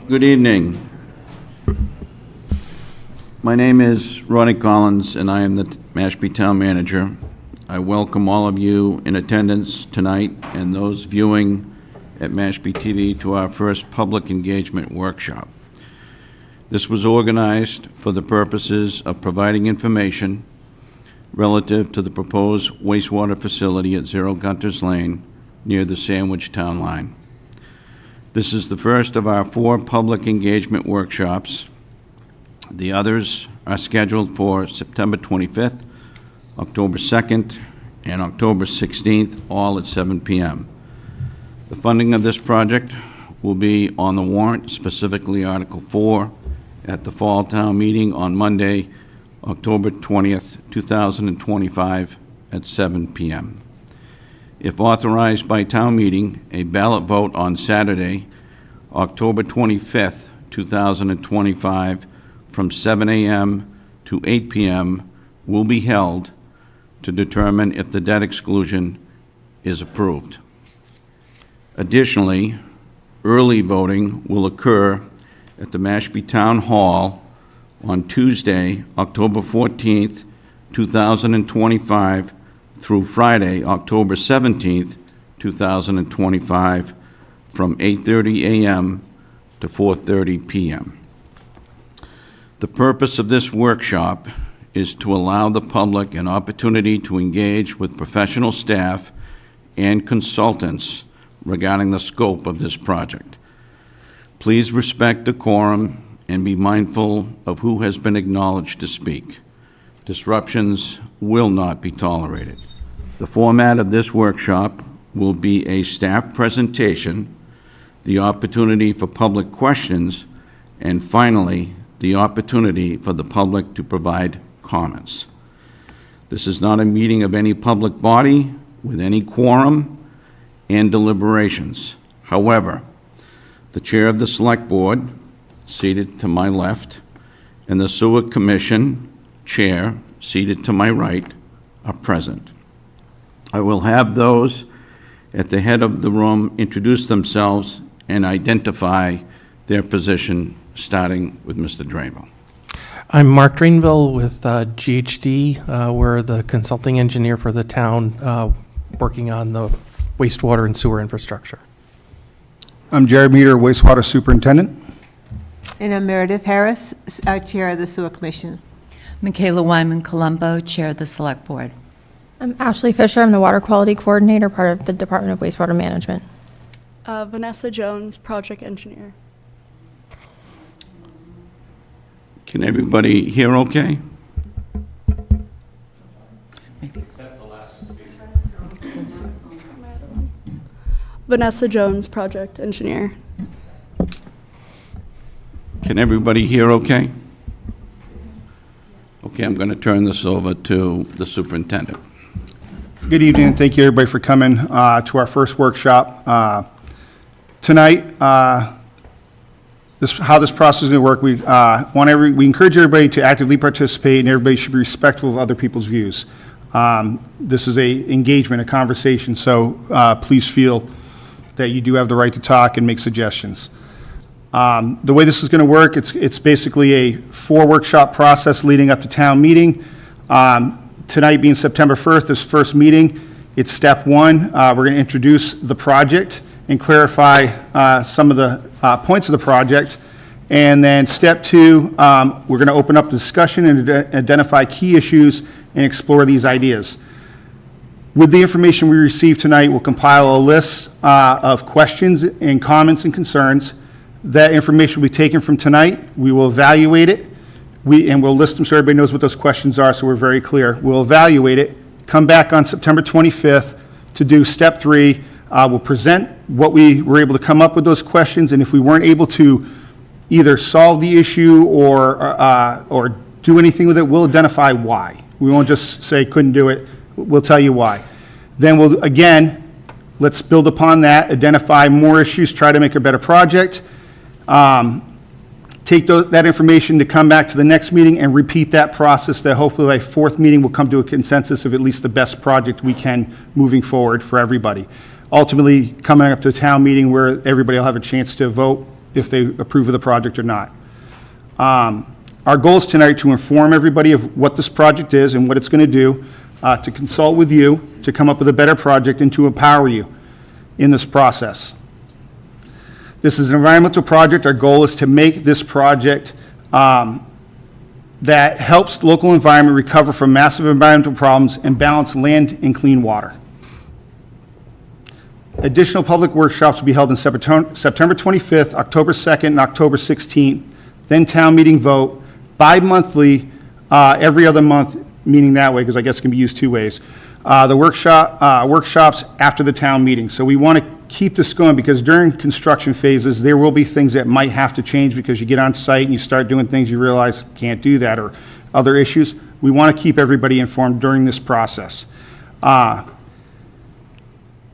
Good evening. My name is Ronnie Collins, and I am the Mashpee Town Manager. I welcome all of you in attendance tonight and those viewing at Mashpee TV to our first public engagement workshop. This was organized for the purposes of providing information relative to the proposed wastewater facility at 0 Gunter's Lane near the Sandwich Town Line. This is the first of our 4 public engagement workshops. The others are scheduled for September 25th, October 2nd, and October 16th, all at 7 p.m. The funding of this project will be on the warrant, specifically Article 4, at the Fall Town Meeting on Monday, October 20th, 2025, at 7 p.m. If authorized by town meeting, a ballot vote on Saturday, October 25th, 2025, from 7 a.m. to 8 p.m. will be held to determine if the debt exclusion is approved. Additionally, early voting will occur at the Mashpee Town Hall on Tuesday, October 14th, 2025, through Friday, October 17th, 2025, from 8:30 a.m. to 4:30 p.m. The purpose of this workshop is to allow the public an opportunity to engage with professional staff and consultants regarding the scope of this project. Please respect the quorum and be mindful of who has been acknowledged to speak. Disruptions will not be tolerated. The format of this workshop will be a staff presentation, the opportunity for public questions, and finally, the opportunity for the public to provide comments. This is not a meeting of any public body with any quorum and deliberations. However, the chair of the Select Board, seated to my left, and the Sewer Commission chair, seated to my right, are present. I will have those at the head of the room introduce themselves and identify their position, starting with Mr. Drainville. I'm Mark Drainville with GHD. We're the consulting engineer for the town working on the wastewater and sewer infrastructure. I'm Jared Meter, wastewater superintendent. And I'm Meredith Harris, Chair of the Sewer Commission. Michaela Wyman Colombo, Chair of the Select Board. I'm Ashley Fisher. I'm the Water Quality Coordinator, part of the Department of Wastewater Management. Vanessa Jones, Project Engineer. Can everybody hear okay? Maybe. Except the last speaker. Vanessa Jones, Project Engineer. Can everybody hear okay? Okay, I'm going to turn this over to the superintendent. Good evening, and thank you everybody for coming to our first workshop. Tonight, how this process is going to work, we encourage everybody to actively participate, and everybody should be respectful of other people's views. This is a engagement, a conversation, so please feel that you do have the right to talk and make suggestions. The way this is going to work, it's basically a 4-workshop process leading up to town meeting. Tonight being September 1st, this first meeting, it's step 1. We're going to introduce the project and clarify some of the points of the project. And then step 2, we're going to open up discussion and identify key issues and explore these ideas. With the information we receive tonight, we'll compile a list of questions and comments and concerns. That information will be taken from tonight. We will evaluate it. And we'll list them so everybody knows what those questions are, so we're very clear. We'll evaluate it, come back on September 25th to do step 3. We'll present what we were able to come up with those questions, and if we weren't able to either solve the issue or do anything with it, we'll identify why. We won't just say couldn't do it. We'll tell you why. Then we'll, again, let's build upon that, identify more issues, try to make a better project. Take that information to come back to the next meeting and repeat that process, that hopefully by 4th meeting we'll come to a consensus of at least the best project we can moving forward for everybody. ultimately coming up to a town meeting where everybody will have a chance to vote if they approve of the project or not. Our goal is tonight to inform everybody of what this project is and what it's going to do, to consult with you, to come up with a better project, and to empower you in this process. This is an environmental project. Our goal is to make this project that helps the local environment recover from massive environmental problems and balance land and clean water. Additional public workshops will be held on September 25th, October 2nd, and October 16th, then town meeting vote, bi-monthly, every other month, meaning that way, because I guess it can be used two ways. The workshops after the town meeting. So we want to keep this going because during construction phases, there will be things that might have to change because you get on site and you start doing things you realize can't do that, or other issues. We want to keep everybody informed during this process.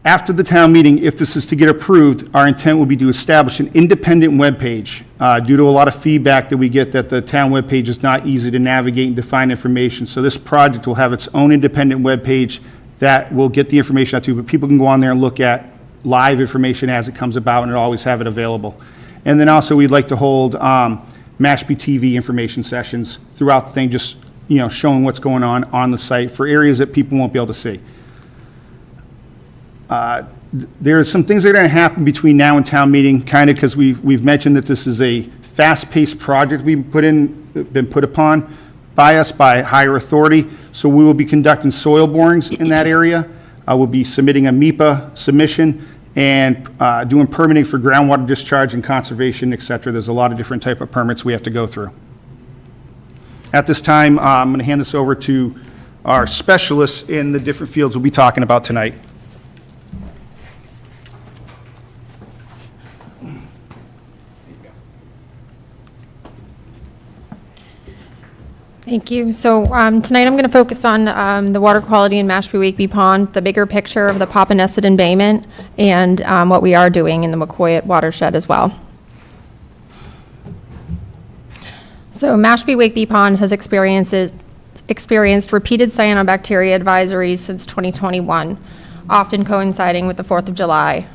After the town meeting, if this is to get approved, our intent will be to establish an independent webpage due to a lot of feedback that we get that the town webpage is not easy to navigate and define information. So this project will have its own independent webpage that will get the information out to you, but people can go on there and look at live information as it comes about, and it'll always have it available. And then also we'd like to hold Mashpee TV information sessions throughout the thing, just showing what's going on the site for areas that people won't be able to see. There are some things that are going to happen between now and town meeting, kind of because we've mentioned that this is a fast-paced project we've been put upon by us by higher authority. So we will be conducting soil borings in that area. We'll be submitting a MIPA submission and doing permitting for groundwater discharge and conservation, et cetera. There's a lot of different type of permits we have to go through. At this time, I'm going to hand this over to our specialists in the different fields we'll be talking about tonight. Thank you. So tonight I'm going to focus on the water quality in Mashpee-Wakeby Pond, the bigger picture of the Popponesset embayment, and what we are doing in the McCoyet watershed as well. So Mashpee-Wakeby Pond has experienced repeated cyanobacteria advisories since 2021, often coinciding with the 4th of July.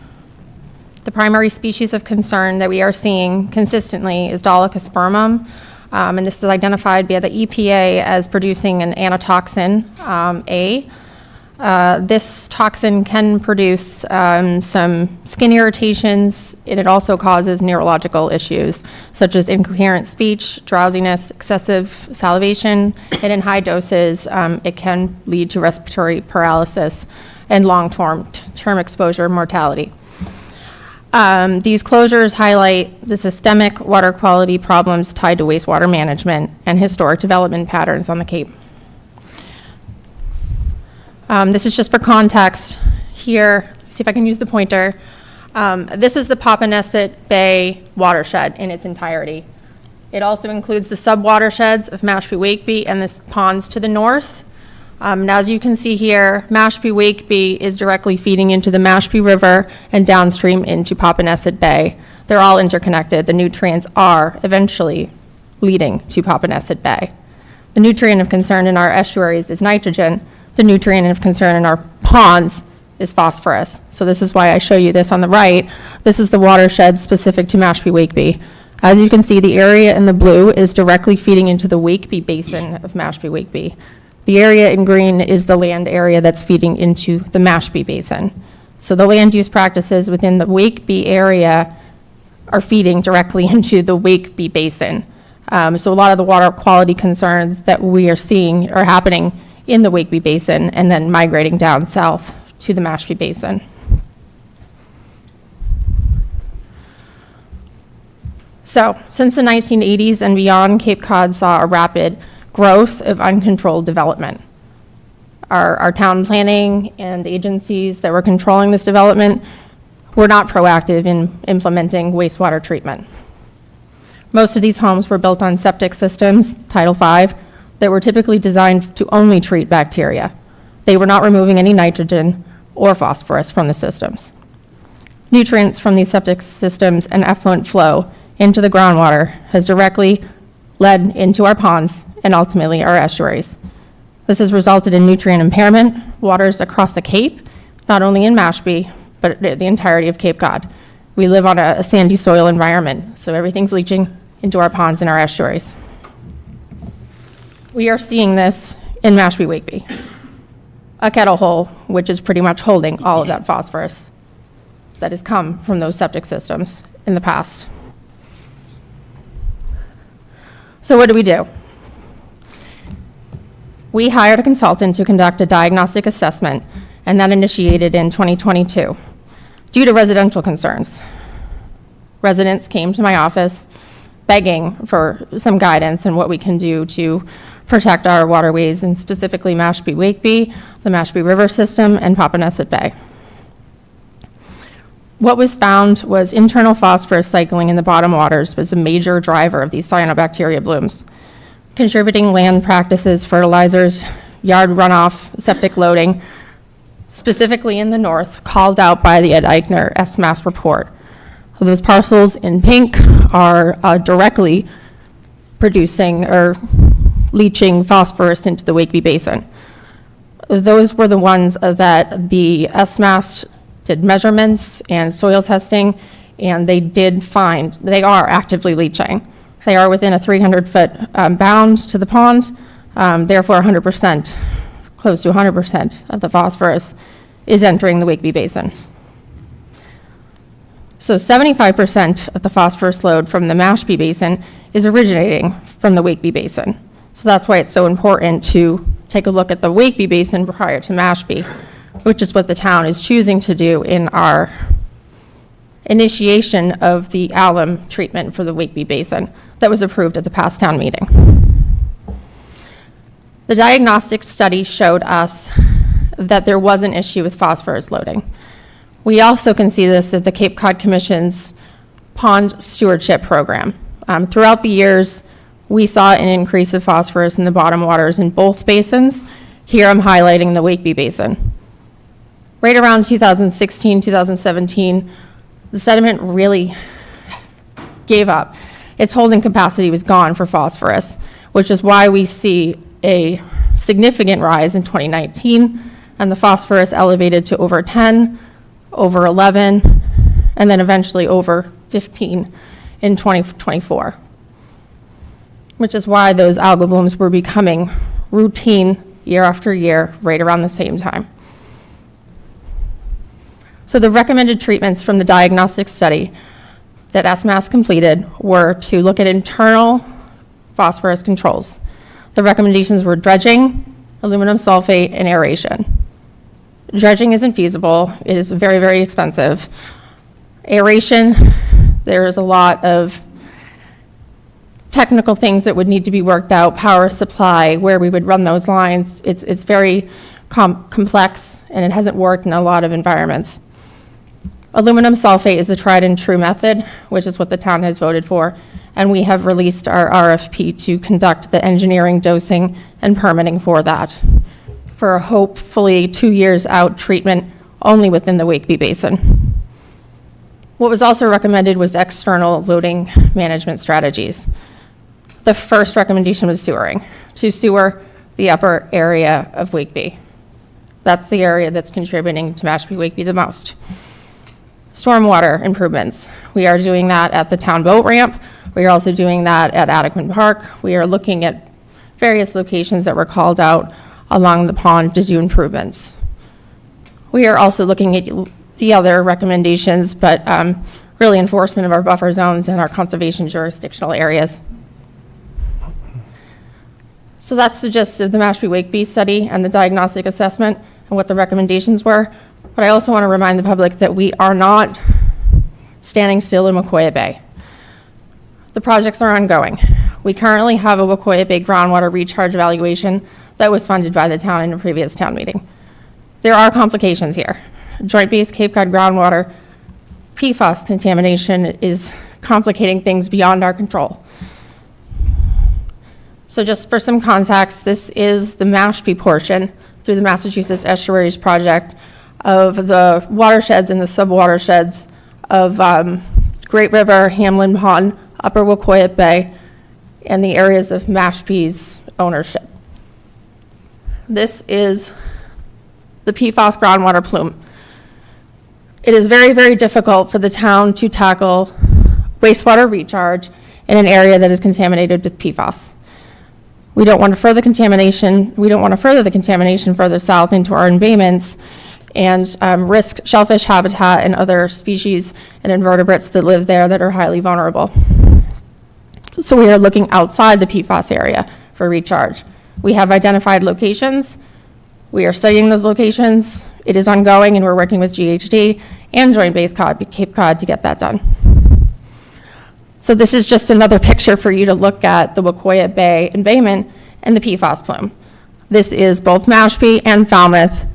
The primary species of concern that we are seeing consistently is Dolichospermum, and this is identified by the EPA as producing an anatoxin, A. This toxin can produce some skin irritations, and it also causes neurological issues, such as incoherent speech, drowsiness, excessive salivation, and in high doses, it can lead to respiratory paralysis and long-term exposure mortality. These closures highlight the systemic water quality problems tied to wastewater management and historic development patterns on the Cape. This is just for context. Here, see if I can use the pointer. This is the Popponesset Bay watershed in its entirety. It also includes the sub-watersheds of Mashpee-Wakeby and the ponds to the north. And as you can see here, Mashpee-Wakeby is directly feeding into the Mashpee River and downstream into Popponesset Bay. They're all interconnected. The nutrients are eventually leading to Popponesset Bay. The nutrient of concern in our estuaries is nitrogen. The nutrient of concern in our ponds is phosphorus. So this is why I show you this on the right. This is the watershed specific to Mashpee-Wakeby. As you can see, the area in the blue is directly feeding into the Wakeby Basin of Mashpee-Wakeby. The area in green is the land area that's feeding into the Mashpee Basin. So the land use practices within the Wakeby area are feeding directly into the Wakeby Basin. So a lot of the water quality concerns that we are seeing are happening in the Wakeby Basin and then migrating down south to the Mashpee Basin. So since the 1980s and beyond, Cape Cod saw a rapid growth of uncontrolled development. Our town planning and agencies that were controlling this development were not proactive in implementing wastewater treatment. Most of these homes were built on septic systems, Title V, that were typically designed to only treat bacteria. They were not removing any nitrogen or phosphorus from the systems. Nutrients from these septic systems and effluent flow into the groundwater has directly led into our ponds and ultimately our estuaries. This has resulted in nutrient impairment, waters across the Cape, not only in Mashpee, but the entirety of Cape Cod. We live on a sandy soil environment, so everything's leaching into our ponds and our estuaries. We are seeing this in Mashpee-Wakeby, a kettle hole which is pretty much holding all of that phosphorus that has come from those septic systems in the past. So what do? We hired a consultant to conduct a diagnostic assessment, and that initiated in 2022 due to residential concerns. Residents came to my office begging for some guidance on what we can do to protect our waterways, and specifically Mashpee-Wakeby, the Mashpee River system, and Papaneset Bay. What was found was internal phosphorus cycling in the bottom waters was a major driver of these cyanobacteria blooms. Contributing land practices, fertilizers, yard runoff, septic loading, specifically in the north, called out by the Ed Eichner SMAS report. Those parcels in pink are directly producing or leaching phosphorus into the Wakeby Basin. Those were the ones that the SMAS did measurements and soil testing, and they did find they are actively leaching. They are within a 300-foot bound to the pond, therefore 100%, close to 100% of the phosphorus is entering the Wakeby Basin. So 75% of the phosphorus load from the Mashpee Basin is originating from the Wakeby Basin. So that's why it's so important to take a look at the Wakeby Basin prior to Mashpee, which is what the town is choosing to do in our initiation of the alum treatment for the Wakeby Basin that was approved at the past town meeting. The diagnostic study showed us that there was an issue with phosphorus loading. We also can see this at the Cape Cod Commission's pond stewardship program. Throughout the years, we saw an increase of phosphorus in the bottom waters in both basins. Here I'm highlighting the Wakeby Basin. Right around 2016, 2017, the sediment really gave up. Its holding capacity was gone for phosphorus, which is why we see a significant rise in 2019, and the phosphorus elevated to over 10, over 11, and then eventually over 15 in 2024, which is why those algal blooms were becoming routine year after year right around the same time. So the recommended treatments from the diagnostic study that SMAS completed were to look at internal phosphorus controls. The recommendations were dredging, aluminum sulfate, and aeration. Dredging isn't feasible. It is very, very expensive. Aeration, there is a lot of technical things that would need to be worked out, power supply, where we would run those lines. It's very complex, and it hasn't worked in a lot of environments. Aluminum sulfate is the tried and true method, which is what the town has voted for, and we have released our RFP to conduct the engineering, dosing, and permitting for that, for a hopefully 2 years out treatment only within the Wakeby Basin. What was also recommended was external loading management strategies. The first recommendation was sewering, to sewer the upper area of Wakeby. That's the area that's contributing to Mashpee-Wakeby the most. Stormwater improvements. We are doing that at the town boat ramp. We are also doing that at Adequan Park. We are looking at various locations that were called out along the pond to do improvements. We are also looking at the other recommendations, but really enforcement of our buffer zones and our conservation jurisdictional areas. So that's the gist of the Mashpee-Wakeby study and the diagnostic assessment and what the recommendations were. But I also want to remind the public that we are not standing still in Wakeby. The projects are ongoing. We currently have a Wakeby groundwater recharge evaluation that was funded by the town in a previous town meeting. There are complications here. Joint Base Cape Cod groundwater PFAS contamination is complicating things beyond our control. So just for some context, this is the Mashpee portion through the Massachusetts Estuaries Project of the watersheds and the subwatersheds of Great River, Hamlin Pond, Upper Wakeby, and the areas of Mashpee's ownership. This is the PFAS groundwater plume. It is very, very difficult for the town to tackle wastewater recharge in an area that is contaminated with PFAS. We don't want to further contamination. We don't want to further the contamination further south into our embayments and risk shellfish habitat and other species and invertebrates that live there that are highly vulnerable. So we are looking outside the PFAS area for recharge. We have identified locations. We are studying those locations. It is ongoing, and we're working with GHD and Joint Base Cape Cod to get that done. So this is just another picture for you to look at the Wakeby embayment and the PFAS plume. This is both Mashpee and Falmouth,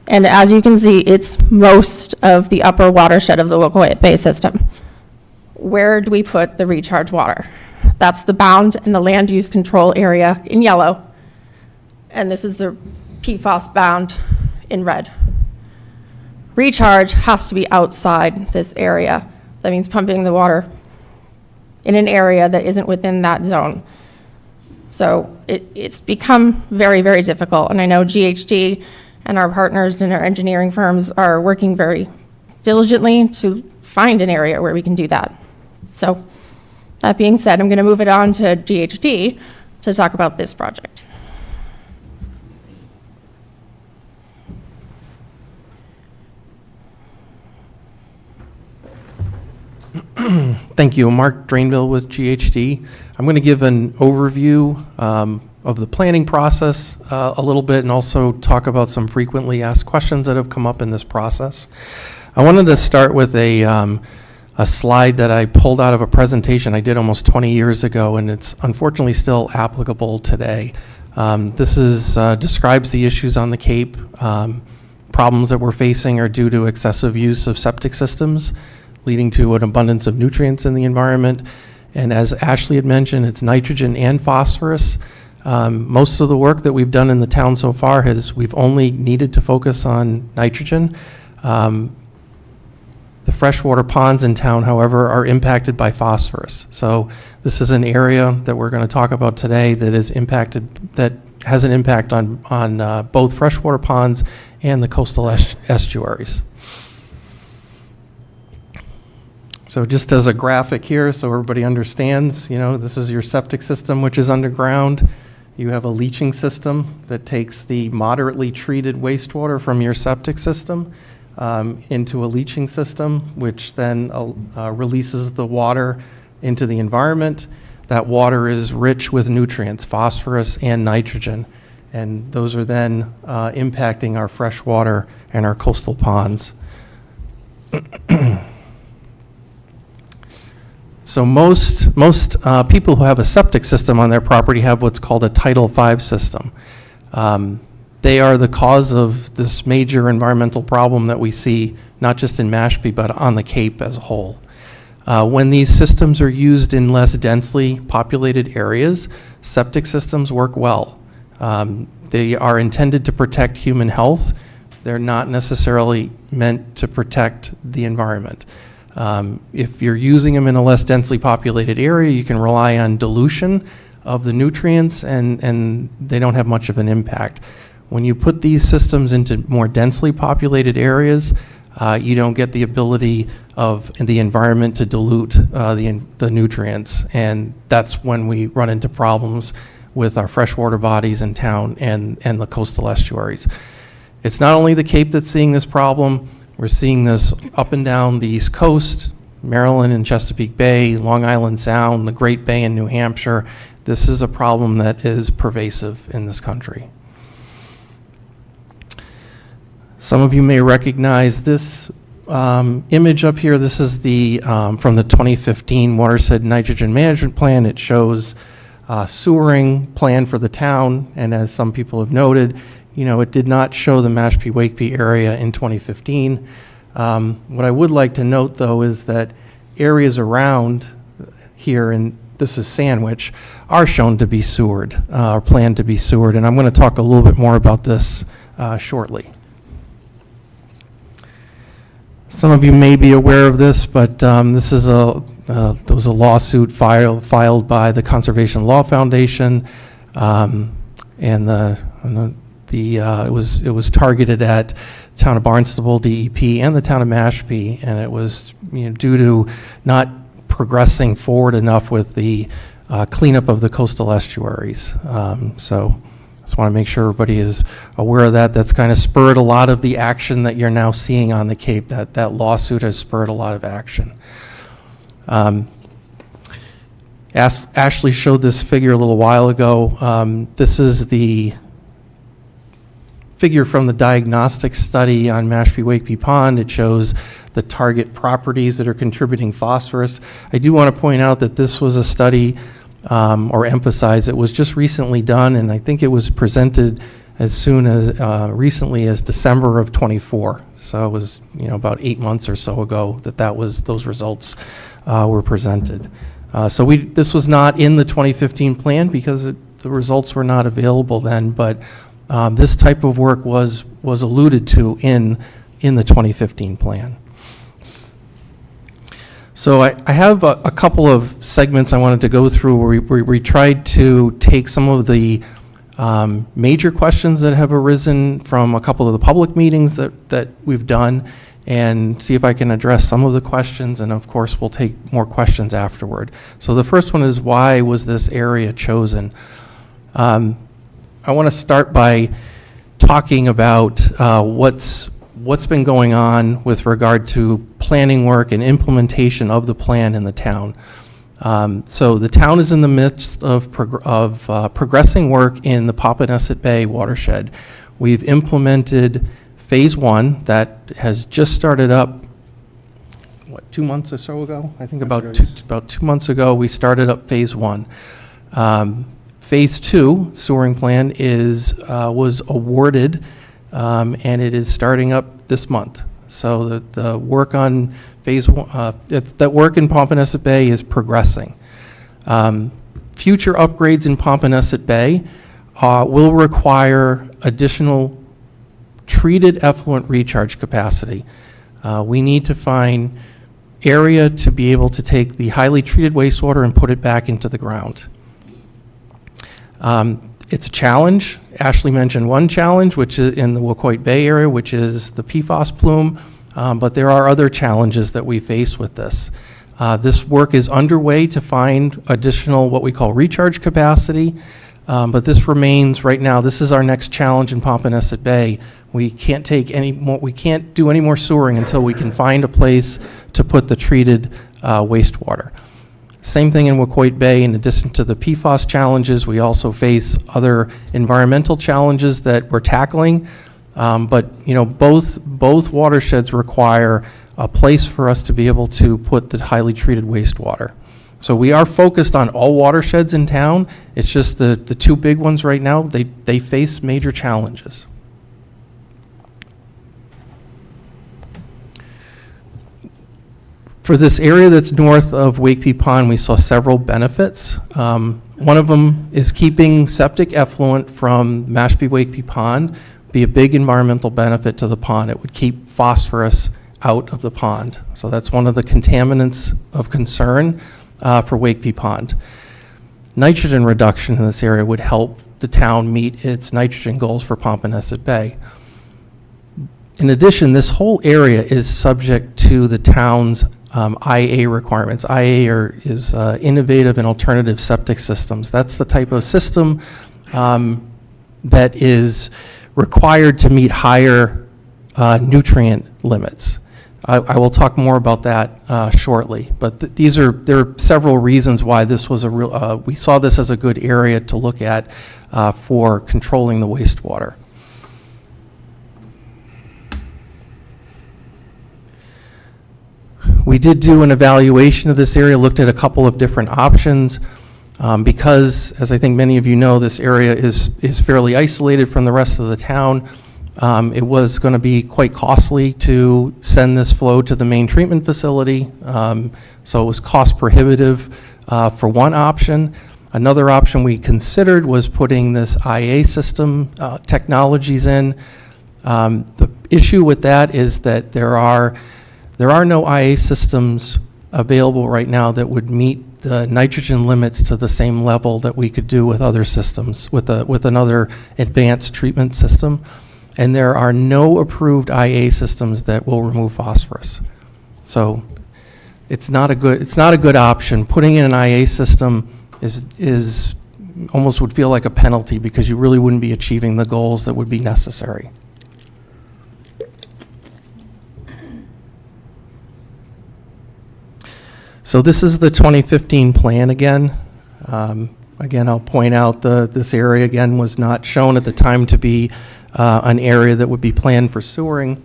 and as you can see, it's most of the upper watershed of the Wakeby system. Where do we put the recharge water? That's the bound and the land use control area in yellow, and this is the PFAS bound in red. Recharge has to be outside this area. That means pumping the water in an area that isn't within that zone. So it's become very, very difficult, and I know GHD and our partners and our engineering firms are working very diligently to find an area where we can do that. So that being said, I'm going to move it on to GHD to talk about this project. Thank you. Mark Drainville with GHD. I'm going to give an overview of the planning process a little bit and also talk about some frequently asked questions that have come up in this process. I wanted to start with a slide that I pulled out of a presentation I did almost 20 years ago, and it's unfortunately still applicable today. This describes the issues on the Cape. Problems that we're facing are due to excessive use of septic systems, leading to an abundance of nutrients in the environment. And as Ashley had mentioned, it's nitrogen and phosphorus. Most of the work that we've done in the town so far we've only needed to focus on nitrogen. The freshwater ponds in town, however, are impacted by phosphorus. So this is an area that we're going to talk about today that is impacted, that has an impact on both freshwater ponds and the coastal estuaries. So just as a graphic here, so everybody understands, this is your septic system, which is underground. You have a leaching system that takes the moderately treated wastewater from your septic system into a leaching system, which then releases the water into the environment. That water is rich with nutrients, phosphorus and nitrogen, and those are then impacting our freshwater and our coastal ponds. So most people who have a septic system on their property have what's called a Title V system. They are the cause of this major environmental problem that we see, not just in Mashpee, but on the Cape as a whole. When these systems are used in less densely populated areas, septic systems work well. They are intended to protect human health. They're not necessarily meant to protect the environment. If you're using them in a less densely populated area, you can rely on dilution of the nutrients and they don't have much of an impact. When you put these systems into more densely populated areas, you don't get the ability of the environment to dilute the nutrients, and that's when we run into problems with our freshwater bodies in town and the coastal estuaries. It's not only the Cape that's seeing this problem. We're seeing this up and down the East Coast, Maryland and Chesapeake Bay, Long Island Sound, the Great Bay in New Hampshire. This is a problem that is pervasive in this country. Some of you may recognize this image up here. This is from the 2015 Watershed Nitrogen Management Plan. It shows sewering plan for the town, and as some people have noted, it did not show the Mashpee-Wakeby area in 2015. What I would like to note, though, is that areas around here, and this is Sandwich, are shown to be sewered, or planned to be sewered, and I'm going to talk a little bit more about this shortly. Some of you may be aware of this, but this is there was a lawsuit filed by the Conservation Law Foundation, and it was targeted at town of Barnstable, DEP, and the town of Mashpee, and it was, due to not progressing forward enough with the cleanup of the coastal estuaries. So just want to make sure everybody is aware of that. That's kind of spurred a lot of the action that you're now seeing on the Cape. That lawsuit has spurred a lot of action. Ashley showed this figure a little while ago. This is the figure from the diagnostic study on Mashpee-Wakeby Pond. It shows the target properties that are contributing phosphorus. I do want to point out that this was a study, or emphasize it was just recently done, and I think it was presented as soon as recently as December of '24. So it was about 8 months or so ago that those results were presented. So this was not in the 2015 plan because the results were not available then, but this type of work was alluded to in the 2015 plan. So I have a couple of segments I wanted to go through where we tried to take some of the major questions that have arisen from a couple of the public meetings that we've done and see if I can address some of the questions, and of course we'll take more questions afterward. So the first one is, why was this area chosen? I want to start by talking about what's been going on with regard to planning work and implementation of the plan in the town. So the town is in the midst of progressing work in the Papaneset Bay watershed. We've implemented Phase 1 that has just started up, 2 months or so ago? I think about 2 months ago we started up Phase 1. Phase 2 sewering plan was awarded, and it is starting up this month. So the work on Phase 1, that work in Papaneset Bay is progressing. Future upgrades in Papaneset Bay will require additional treated effluent recharge capacity. We need to find area to be able to take the highly treated wastewater and put it back into the ground. It's a challenge. Ashley mentioned one challenge, which is in the Wakeby Bay area, which is the PFAS plume, but there are other challenges that we face with this. This work is underway to find additional what we call recharge capacity, but this remains right now. This is our next challenge in Papaneset Bay. We can't take any more. We can't do any more sewering until we can find a place to put the treated wastewater. Same thing in Wakeby Bay. In addition to the PFAS challenges, we also face other environmental challenges that we're tackling. But both watersheds require a place for us to be able to put the highly treated wastewater. So we are focused on all watersheds in town. It's just the two big ones right now, they face major challenges. For this area that's north of Wakeby Pond, we saw several benefits. One of them is keeping septic effluent from Mashpee-Wakeby Pond be a big environmental benefit to the pond. It would keep phosphorus out of the pond. So that's one of the contaminants of concern for Wakeby Pond. Nitrogen reduction in this area would help the town meet its nitrogen goals for Papaneset Bay. In addition, this whole area is subject to the town's IA requirements. IA is innovative and alternative septic systems. That's the type of system that is required to meet higher nutrient limits. I will talk more about that shortly, but there are several reasons why this was we saw this as a good area to look at for controlling the wastewater. We did do an evaluation of this area, looked at a couple of different options. Because, as I think many of you know, this area is fairly isolated from the rest of the town. It was going to be quite costly to send this flow to the main treatment facility, so it was cost prohibitive for one option. Another option we considered was putting this IA system technologies in. The issue with that is that there are no IA systems available right now that would meet the nitrogen limits to the same level that we could do with other systems, with another advanced treatment system. And there are no approved IA systems that will remove phosphorus. So it's not a good option. Putting in an IA system is almost would feel like a penalty because you really wouldn't be achieving the goals that would be necessary. So this is the 2015 plan again. Again, I'll point out this area again was not shown at the time to be an area that would be planned for sewering.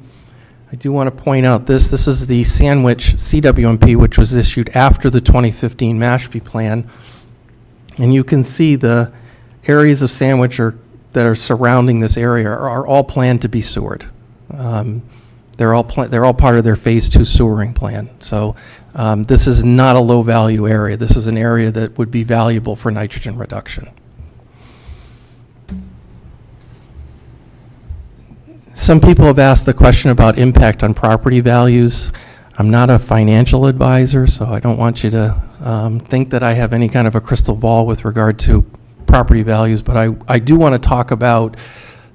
I do want to point out this is the Sandwich CWMP, which was issued after the 2015 Mashpee plan. And you can see the areas of Sandwich that are surrounding this area are all planned to be sewered. They're all part of their phase 2 sewering plan. So this is not a low value area. This is an area that would be valuable for nitrogen reduction. Some people have asked the question about impact on property values. I'm not a financial advisor, so I don't want you to think that I have any kind of a crystal ball with regard to property values, but I do want to talk about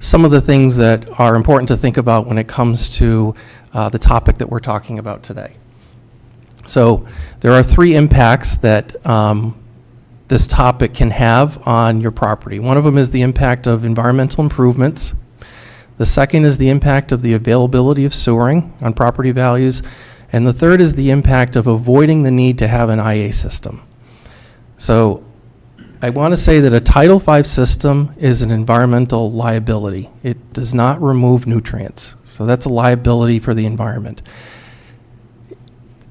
some of the things that are important to think about when it comes to the topic that we're talking about today. So there are 3 impacts that this topic can have on your property. One of them is the impact of environmental improvements. The second is the impact of the availability of sewering on property values. And the third is the impact of avoiding the need to have an IA system. So I want to say that a Title V system is an environmental liability. It does not remove nutrients. So that's a liability for the environment.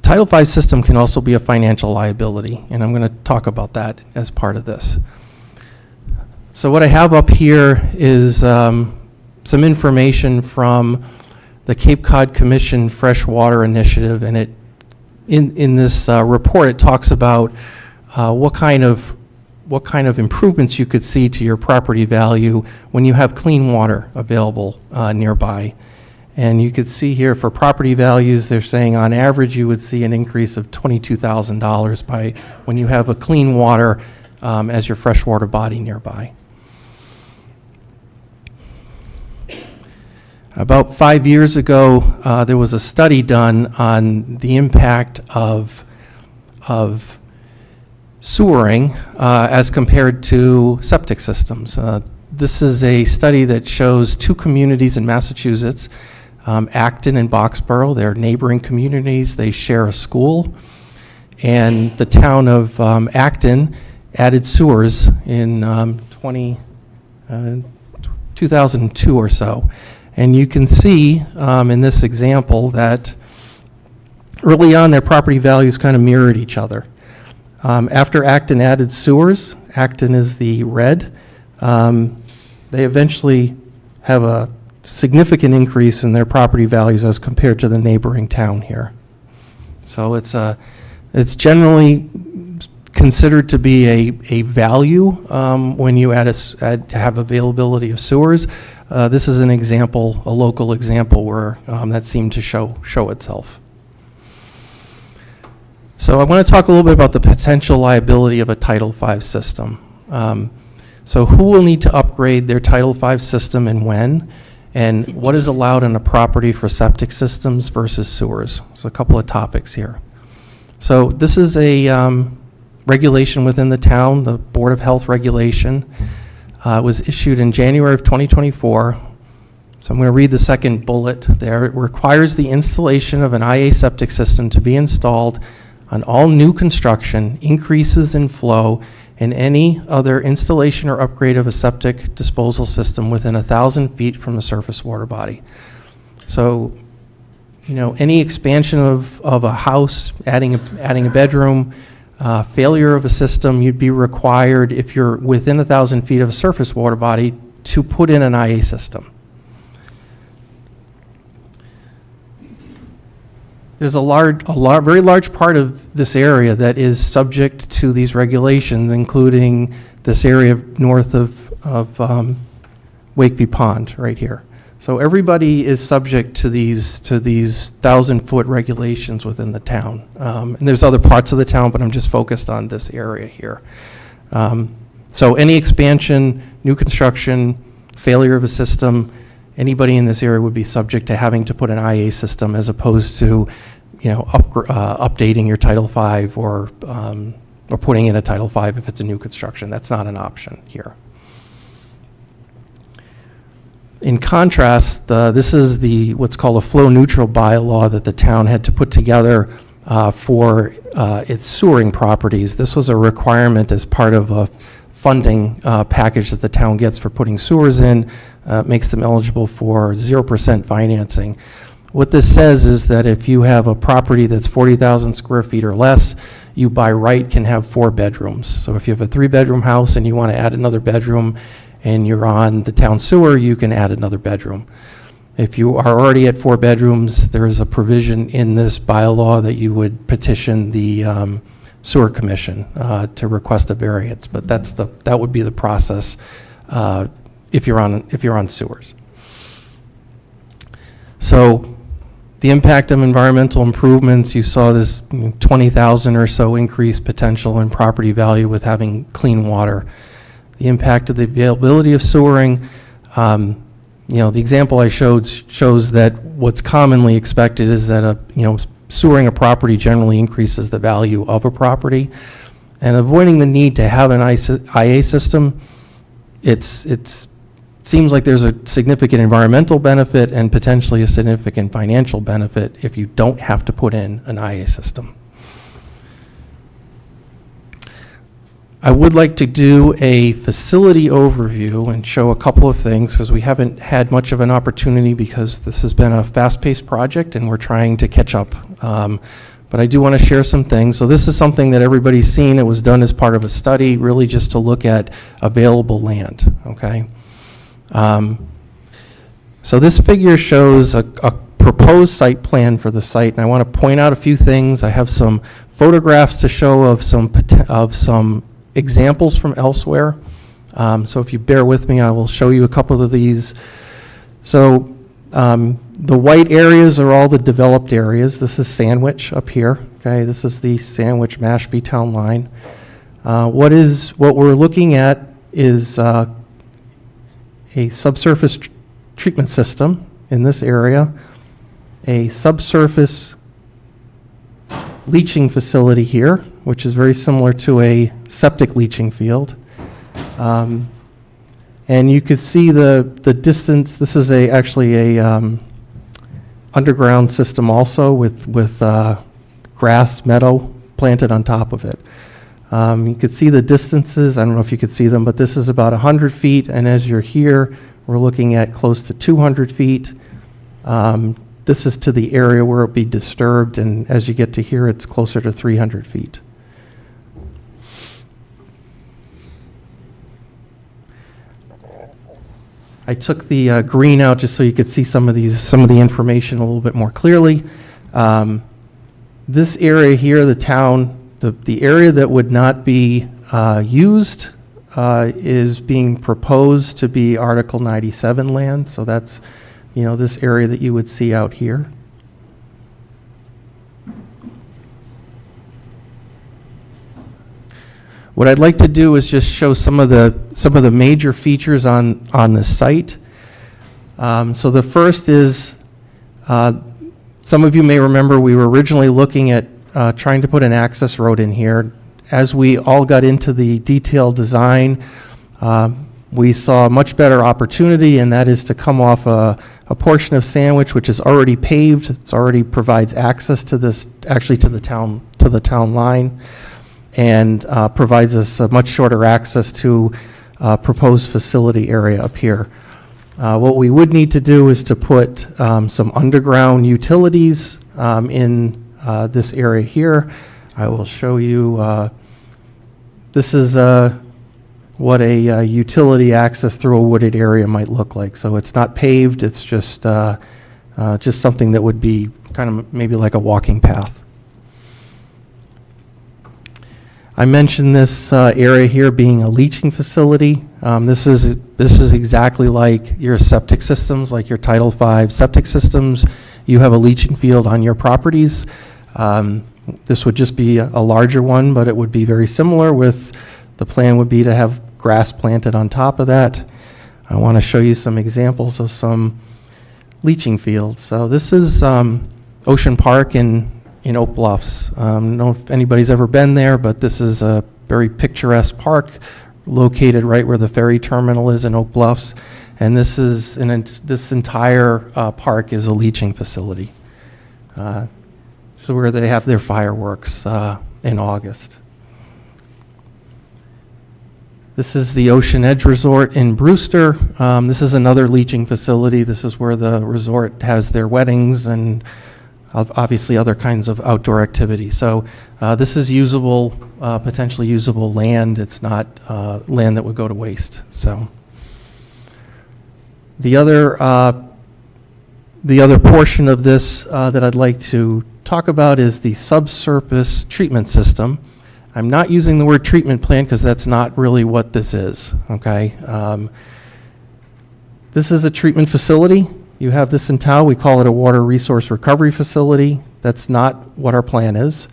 Title V system can also be a financial liability, and I'm going to talk about that as part of this. So what I have up here is some information from the Cape Cod Commission Freshwater Initiative, and in this report it talks about what kind of improvements you could see to your property value when you have clean water available nearby. And you could see here for property values, they're saying on average you would see an increase of $22,000 by when you have a clean water as your freshwater body nearby. About 5 years ago, there was a study done on the impact of sewering as compared to septic systems. This is a study that shows 2 communities in Massachusetts, Acton and Boxborough. They're neighboring communities. They share a school. And the town of Acton added sewers in 2002 or so. And you can see in this example that early on their property values kind of mirrored each other. After Acton added sewers, Acton is the red, they eventually have a significant increase in their property values as compared to the neighboring town here. So it's generally considered to be a value when you have availability of sewers. This is an example, a local example where that seemed to show itself. So I want to talk a little bit about the potential liability of a Title V system. So who will need to upgrade their Title V system and when? And what is allowed on a property for septic systems versus sewers? So a couple of topics here. So this is a regulation within the town, the Board of Health regulation. Was issued in January of 2024. So I'm going to read the second bullet there. It requires the installation of an IA septic system to be installed on all new construction, increases in flow, and any other installation or upgrade of a septic disposal system within 1,000 feet from the surface water body. So, any expansion of a house, adding a bedroom, failure of a system, you'd be required, if you're within 1,000 feet of a surface water body, to put in an IA system. There's a very large part of this area that is subject to these regulations, including this area north of Wakeby Pond right here. So everybody is subject to these 1,000-foot regulations within the town. And there's other parts of the town, but I'm just focused on this area here. So any expansion, new construction, failure of a system, anybody in this area would be subject to having to put an IA system as opposed to, updating your Title V or putting in a Title V if it's a new construction. That's not an option here. In contrast, this is what's called a flow-neutral bylaw that the town had to put together for its sewering properties. This was a requirement as part of a funding package that the town gets for putting sewers in, makes them eligible for 0% financing. What this says is that if you have a property that's 40,000 square feet or less, you by right can have 4 bedrooms. So if you have a 3-bedroom house and you want to add another bedroom and you're on the town sewer, you can add another bedroom. If you are already at 4 bedrooms, there is a provision in this bylaw that you would petition the sewer commission to request a variance, but that would be the process if you're on sewers. So the impact of environmental improvements, you saw this 20,000 or so increase potential in property value with having clean water. The impact of the availability of sewering, the example I showed shows that what's commonly expected is that sewering a property generally increases the value of a property, and avoiding the need to have an IA system, it seems like there's a significant environmental benefit and potentially a significant financial benefit if you don't have to put in an IA system. I would like to do a facility overview and show a couple of things because we haven't had much of an opportunity because this has been a fast-paced project and we're trying to catch up. But I do want to share some things. So this is something that everybody's seen. It was done as part of a study, really just to look at available land, okay? So this figure shows a proposed site plan for the site, and I want to point out a few things. I have some photographs to show of some examples from elsewhere. So if you bear with me, I will show you a couple of these. So the white areas are all the developed areas. This is Sandwich up here. Okay, this is the Sandwich Mashpee town line. What we're looking at is a subsurface treatment system in this area, a subsurface leaching facility here, which is very similar to a septic leaching field. And you could see the distance. This is actually a underground system also with grass meadow planted on top of it. You could see the distances. I don't know if you could see them, but this is about 100 feet, and as you're here, we're looking at close to 200 feet. This is to the area where it'll be disturbed, and as you get to here, it's closer to 300 feet. I took the green out just so you could see some of the information a little bit more clearly. This area here, the town, the area that would not be used is being proposed to be Article 97 land. So that's, this area that you would see out here. What I'd like to do is just show some of the major features on the site. So the first is, some of you may remember we were originally looking at trying to put an access road in here. As we all got into the detailed design, we saw a much better opportunity, and that is to come off a portion of Sandwich, which is already paved. It already provides access to this, actually to the town line, and provides us a much shorter access to proposed facility area up here. What we would need to do is to put some underground utilities in this area here. I will show you, this is what a utility access through a wooded area might look like. So it's not paved, it's just something that would be kind of maybe like a walking path. I mentioned this area here being a leaching facility. This is exactly like your septic systems, like your Title V septic systems. You have a leaching field on your properties. This would just be a larger one, but it would be very similar with, the plan would be to have grass planted on top of that. I want to show you some examples of some leaching fields. So this is Ocean Park in Oak Bluffs. I don't know if anybody's ever been there, but this is a very picturesque park located right where the ferry terminal is in Oak Bluffs. And this is this entire park is a leaching facility. So where they have their fireworks in August. This is the Ocean Edge Resort in Brewster. This is another leaching facility. This is where the resort has their weddings and obviously other kinds of outdoor activities. So this is usable, potentially usable land. It's not land that would go to waste. So the other portion of this that I'd like to talk about is the subsurface treatment system. I'm not using the word treatment plant because that's not really what this is, okay? This is a treatment facility. You have this in town. We call it a water resource recovery facility. That's not what our plan is.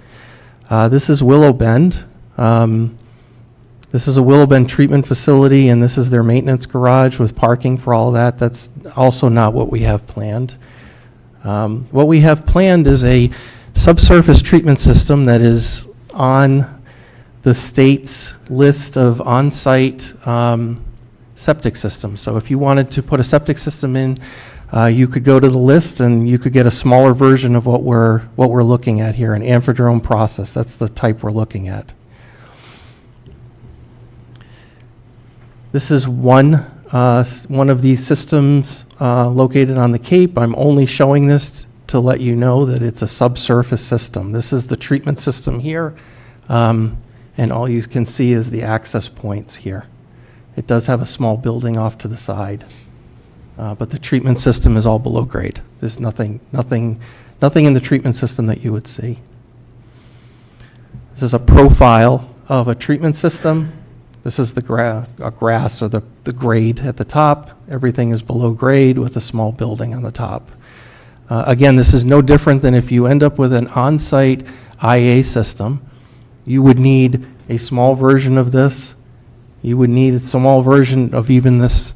This is Willow Bend. This is a Willow Bend treatment facility, and this is their maintenance garage with parking for all of that. That's also not what we have planned. What we have planned is a subsurface treatment system that is on the state's list of on-site septic systems. So if you wanted to put a septic system in, you could go to the list and you could get a smaller version of what we're looking at here, an amphidrome process. That's the type we're looking at. This is one of these systems located on the Cape. I'm only showing this to let you know that it's a subsurface system. This is the treatment system here, and all you can see is the access points here. It does have a small building off to the side, but the treatment system is all below grade. There's nothing in the treatment system that you would see. This is a profile of a treatment system. This is the grass or the grade at the top. Everything is below grade with a small building on the top. Again, this is no different than if you end up with an on-site IA system. You would need a small version of this. You would need a small version of even this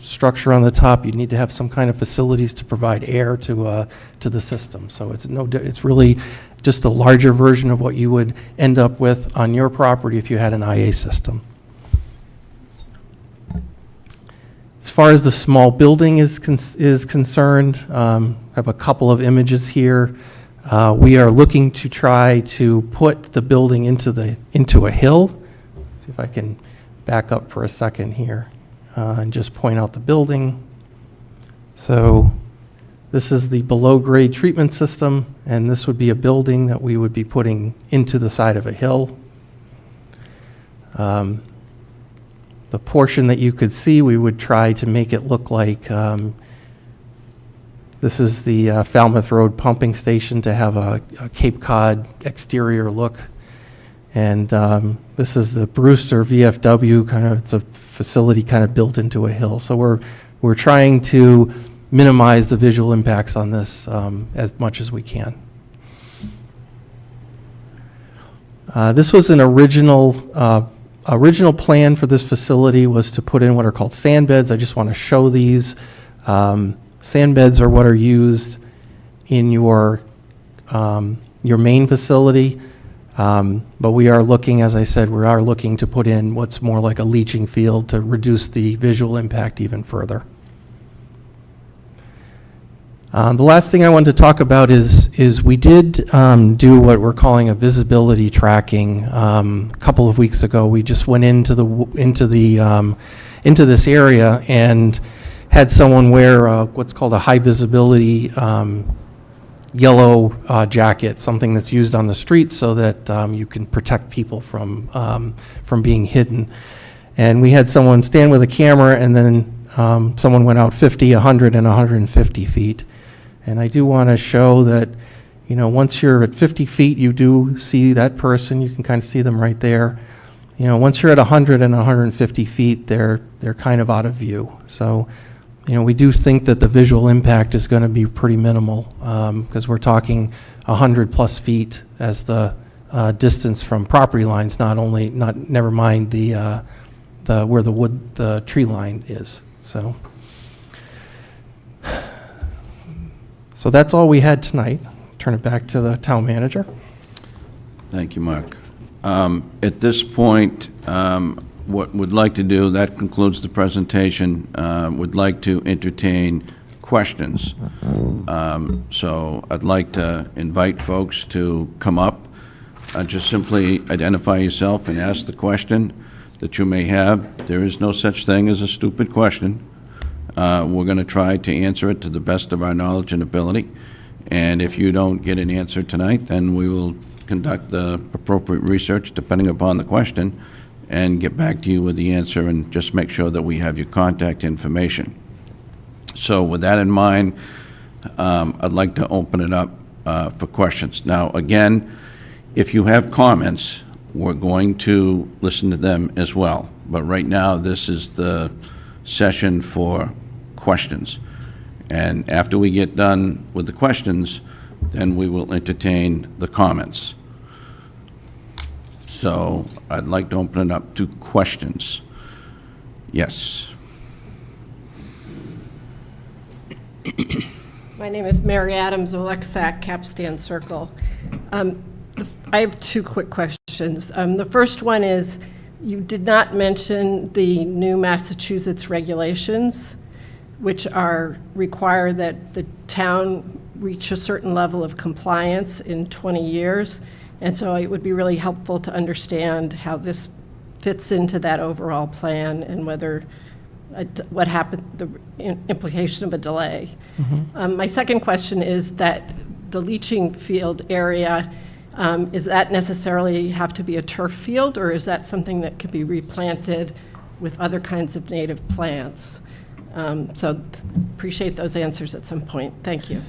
structure on the top. You'd need to have some kind of facilities to provide air to the system. So it's really just a larger version of what you would end up with on your property if you had an IA system. As far as the small building is concerned, I have a couple of images here. We are looking to try to put the building into a hill. See if I can back up for a second here and just point out the building. So this is the below grade treatment system, and this would be a building that we would be putting into the side of a hill. The portion that you could see, we would try to make it look like this is the Falmouth Road pumping station to have a Cape Cod exterior look. And this is the Brewster VFW, kind of, it's a facility kind of built into a hill. So we're trying to minimize the visual impacts on this as much as we can. This was an original plan for this facility was to put in what are called sand beds. I just want to show these. Sand beds are what are used in your main facility. But we are looking, as I said, we are looking to put in what's more like a leaching field to reduce the visual impact even further. The last thing I wanted to talk about is we did do what we're calling a visibility tracking. A couple of weeks ago, we just went into this area and had someone wear what's called a high visibility yellow jacket, something that's used on the street so that you can protect people from being hidden. And we had someone stand with a camera, and then someone went out 50, 100, and 150 feet. And I do want to show that, You know, once you're at 50 feet, you do see that person. You can kind of see them right there. You know, once you're at 100 and 150 feet, they're kind of out of view. So, you know, we do think that the visual impact is going to be pretty minimal because we're talking 100+ feet as the distance from property lines. Never mind the where the tree line is. So that's all we had tonight. Turn it back to the town manager. Thank you, Mark. At this point, what we'd like to do, that concludes the presentation, would like to entertain questions. So I'd like to invite folks to come up, just simply identify yourself and ask the question that you may have. There is no such thing as a stupid question. We're going to try to answer it to the best of our knowledge and ability. And if you don't get an answer tonight, then we will conduct the appropriate research depending upon the question and get back to you with the answer and just make sure that we have your contact information. So with that in mind, I'd like to open it up for questions. Now, again, if you have comments, we're going to listen to them as well. But right now, this is the session for questions. And after we get done with the questions, then we will entertain the comments. So I'd like to open it up to questions. Yes. My name is Mary Adams, Olexac, Capstan Circle. I have two quick questions. The first one is, you did not mention the new Massachusetts regulations, which require that the town reach a certain level of compliance in 20 years. And so it would be really helpful to understand how this fits into that overall plan and whether, what happened, the implication of a delay. My second question is that the leaching field area, is that necessarily have to be a turf field, or is that something that could be replanted with other kinds of native plants? So appreciate those answers at some point. Thank you.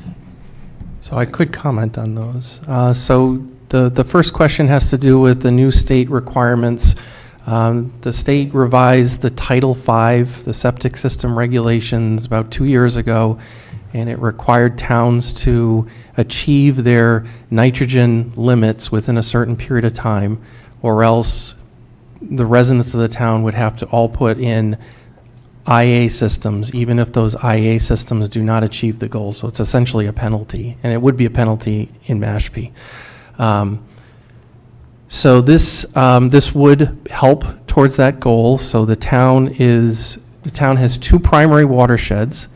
So I could comment on those. So the first question has to do with the new state requirements. The state revised the Title V, the septic system regulations, about 2 years ago, and it required towns to achieve their nitrogen limits within a certain period of time, or else the residents of the town would have to all put in IA systems, even if those IA systems do not achieve the goal. So it's essentially a penalty, and it would be a penalty in Mashpee. So this would help towards that goal. So the town has two primary watersheds,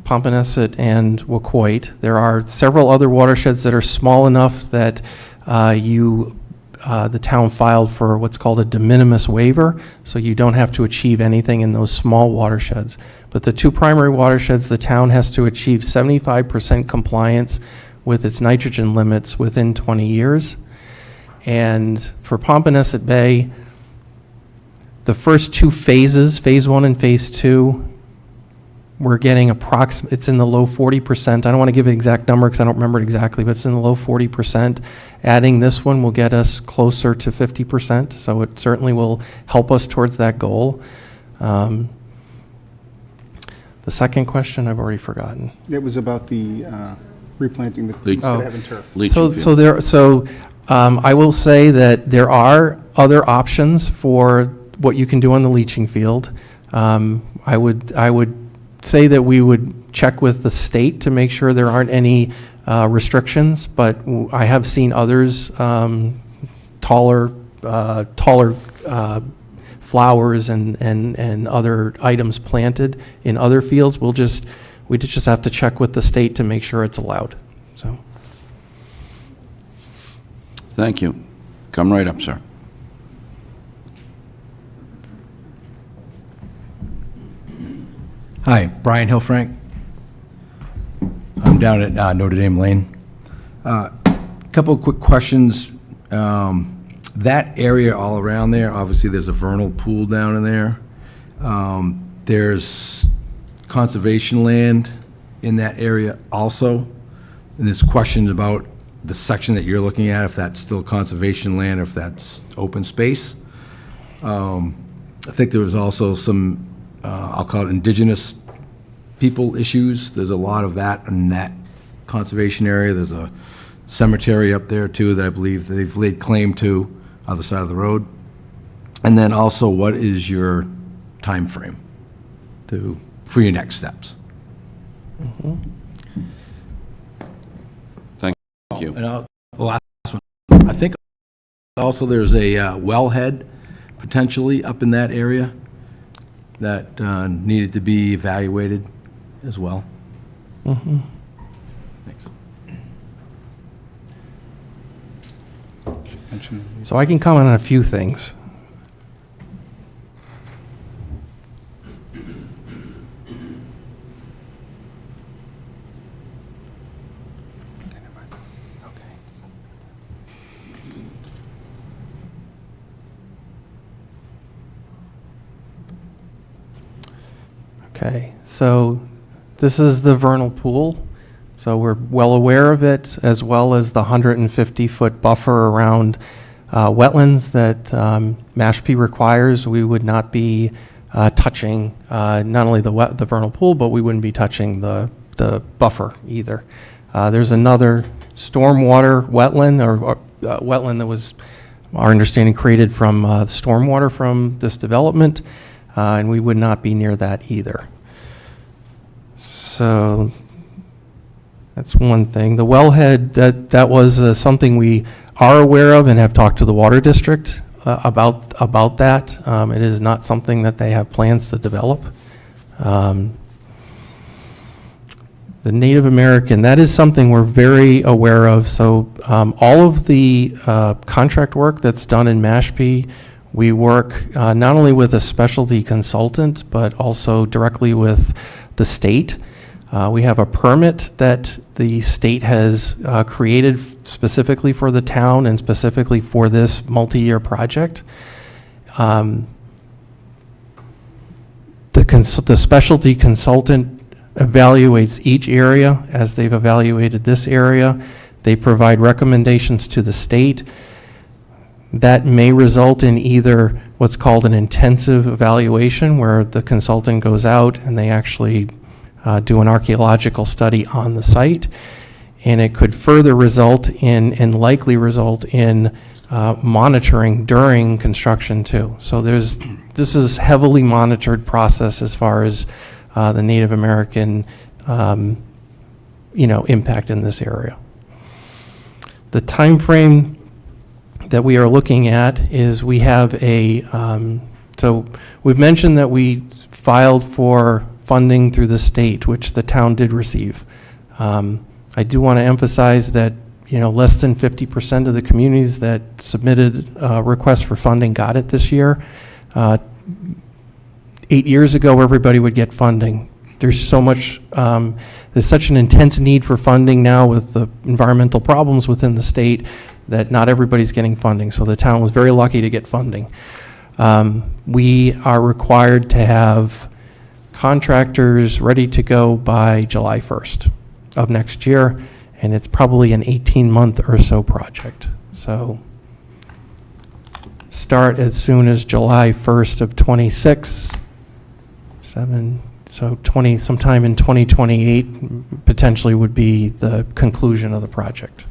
Pompanesett and Wakeby. There are several other watersheds that are small enough that the town filed for what's called a de minimis waiver, so you don't have to achieve anything in those small watersheds. But the two primary watersheds, the town has to achieve 75% compliance with its nitrogen limits within 20 years. And for Pompanesett Bay, the first two phases, phase 1 and phase 2, we're getting it's in the low 40%. I don't want to give an exact number because I don't remember it exactly, but it's in the low 40%. Adding this one will get us closer to 50%, so it certainly will help us towards that goal. The second question, I've already forgotten. It was about the replanting the, Leach- instead of having turf. Leaching field. I will say that there are other options for what you can do on the leaching field. I would say that we would check with the state to make sure there aren't any restrictions, but I have seen others, taller flowers and other items planted in other fields. We just have to check with the state to make sure it's allowed. So. Thank you. Come right up, sir. Hi, Brian Hillfrank. I'm down at Notre Dame Lane. Couple of quick questions. That area all around there, obviously there's a vernal pool down in there. There's conservation land in that area also And there's questions about the section that you're looking at, if that's still conservation land, or if that's open space. I think there was also some, I'll call it indigenous people issues. There's a lot of that in that conservation area. There's a cemetery up there too that I believe they've laid claim to, other side of the road. And then also, what is your time frame for your next steps? Thank you. And the last one, I think also there's a wellhead potentially up in that area that needed to be evaluated as well. Thanks. So I can comment on a few things. Okay, so this is the vernal pool. So we're well aware of it, as well as the 150-foot buffer around wetlands that Mashpee requires. We would not be touching not only the vernal pool, but we wouldn't be touching the buffer either. There's another stormwater wetland, or wetland that was, our understanding, created from stormwater from this development, and we would not be near that either. So that's one thing. The wellhead, that was something we are aware of and have talked to the water district about that. It is not something that they have plans to develop. The Native American, that is something we're very aware of. So all of the contract work that's done in Mashpee, we work not only with a specialty consultant, but also directly with the state. We have a permit that the state has created specifically for the town and specifically for this multi-year project. The specialty consultant evaluates each area as they've evaluated this area. They provide recommendations to the state. That may result in either what's called an intensive evaluation, where the consultant goes out and they actually do an archaeological study on the site, and it could further result in, and likely result in, monitoring during construction too. So this is heavily monitored process as far as the Native American, impact in this area. The time frame that we are looking at is we have so we've mentioned that we filed for funding through the state, which the town did receive. I do want to emphasize that, less than 50% of the communities that submitted requests for funding got it this year. 8 years ago, everybody would get funding. There's such an intense need for funding now with the environmental problems within the state that not everybody's getting funding. So the town was very lucky to get funding. We are required to have contractors ready to go by July 1st of next year, and it's probably an 18-month or so project. So start as soon as July 1st of 26, sometime in 2028 potentially would be the conclusion of the project.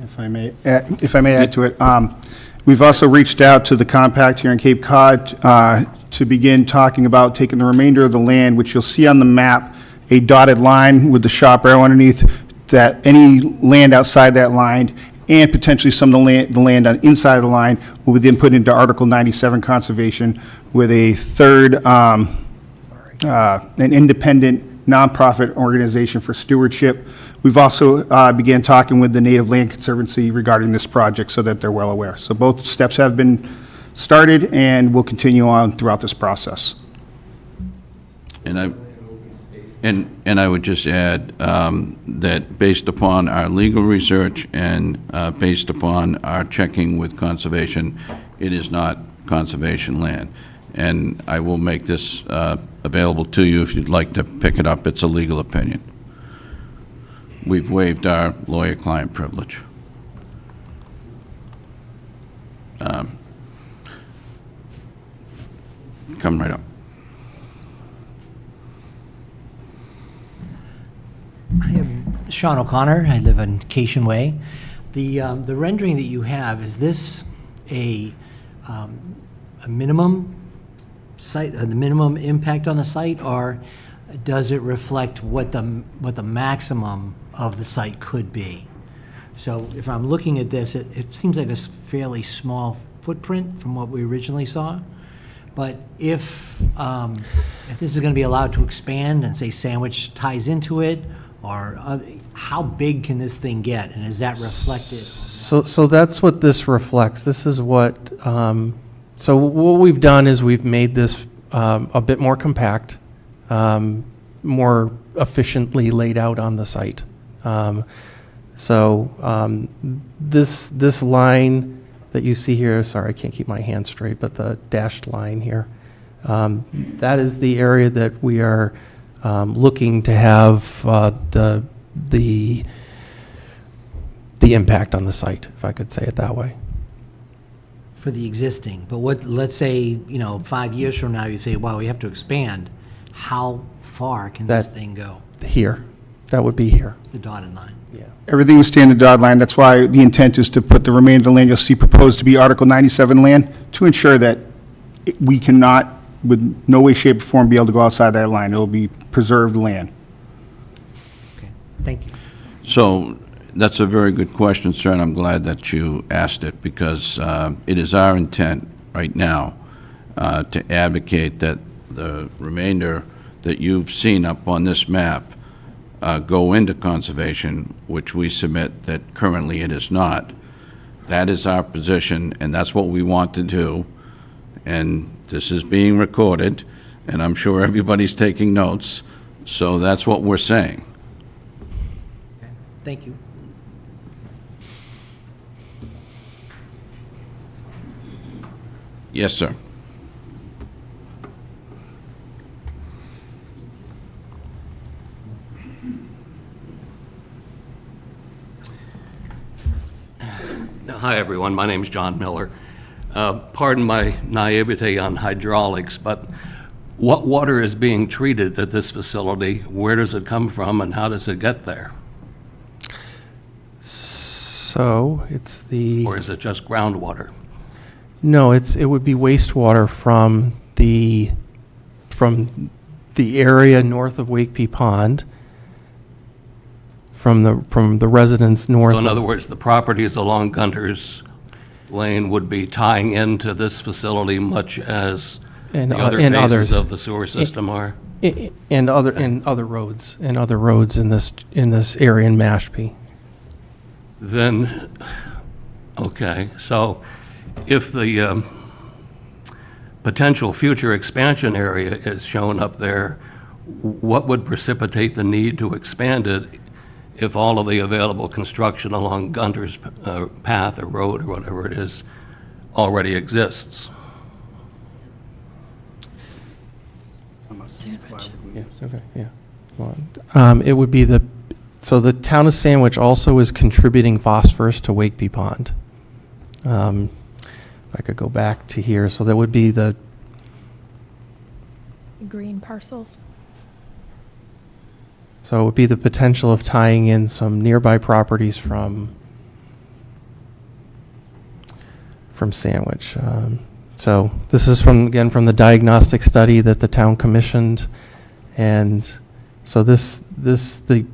If I may add to it, we've also reached out to the compact here in Cape Cod to begin talking about taking the remainder of the land, which you'll see on the map, a dotted line with the sharp arrow underneath, that any land outside that line and potentially some of the land on inside of the line will be then put into Article 97 conservation with a third, an independent nonprofit organization for stewardship. We've also began talking with the Native Land Conservancy regarding this project so that they're well aware. So both steps have been started and will continue on throughout this process. And I would just add that based upon our legal research and based upon our checking with conservation, it is not conservation land. And I will make this available to you if you'd like to pick it up. It's a legal opinion. we've waived our lawyer-client privilege. Come right up. I am Sean O'Connor. I live on Cation Way. The rendering that you have, is this a minimum site, the minimum impact on the site, or does it reflect what the maximum of the site could be? So if I'm looking at this, it seems like a fairly small footprint from what we originally saw. But if this is going to be allowed to expand and say Sandwich ties into it, or how big can this thing get, and is that reflected? So that's what this reflects. This is what, so what we've done is we've made this a bit more compact, more efficiently laid out on the site. This line that you see here, sorry, I can't keep my hand straight, but the dashed line here, that is the area that we are looking to have the impact on the site, if I could say it that way. For the existing, but what, let's say, 5 years from now, you say, wow, we have to expand. How far can this That- thing go? Here, that would be here. The dotted line. Yeah. Everything would stay in the dotted line. That's why the intent is to put the remainder of the land you'll see proposed to be Article 97 land, to ensure that we cannot, with no way, shape, or form, be able to go outside that line. It will be preserved land. Okay, thank you. So that's a very good question, sir, and I'm glad that you asked it, because it is our intent right now to advocate that the remainder that you've seen up on this map go into conservation, which we submit that currently it is not. That is our position, and that's what we want to do. And this is being recorded, and I'm sure everybody's taking notes, so that's what we're saying. Okay, thank you. Yes, sir. Hi, everyone. My name's John Miller. Pardon my naivete on hydraulics, but what water is being treated at this facility? Where does it come from, and how does it get there? So it's the, Or is it just groundwater? no, it would be wastewater from the area north of Wakeby Pond, from the residents north. So in of- other words, the properties along Gunter's Lane would be tying into this facility much as And the o- other and phases others. of the sewer system are? And other roads in this area in Mashpee. Then, okay, so if the potential future expansion area is shown up there, what would precipitate the need to expand it if all of the available construction along Gunter's path or road or whatever it is already exists? Yeah, okay, yeah. It would be so the town of Sandwich also is contributing phosphorus to Wakeby Pond. If I could go back to here, so that would be the, Green parcels. so it would be the potential of tying in some nearby properties from Sandwich. So this is again, from the diagnostic study that the town commissioned. And so the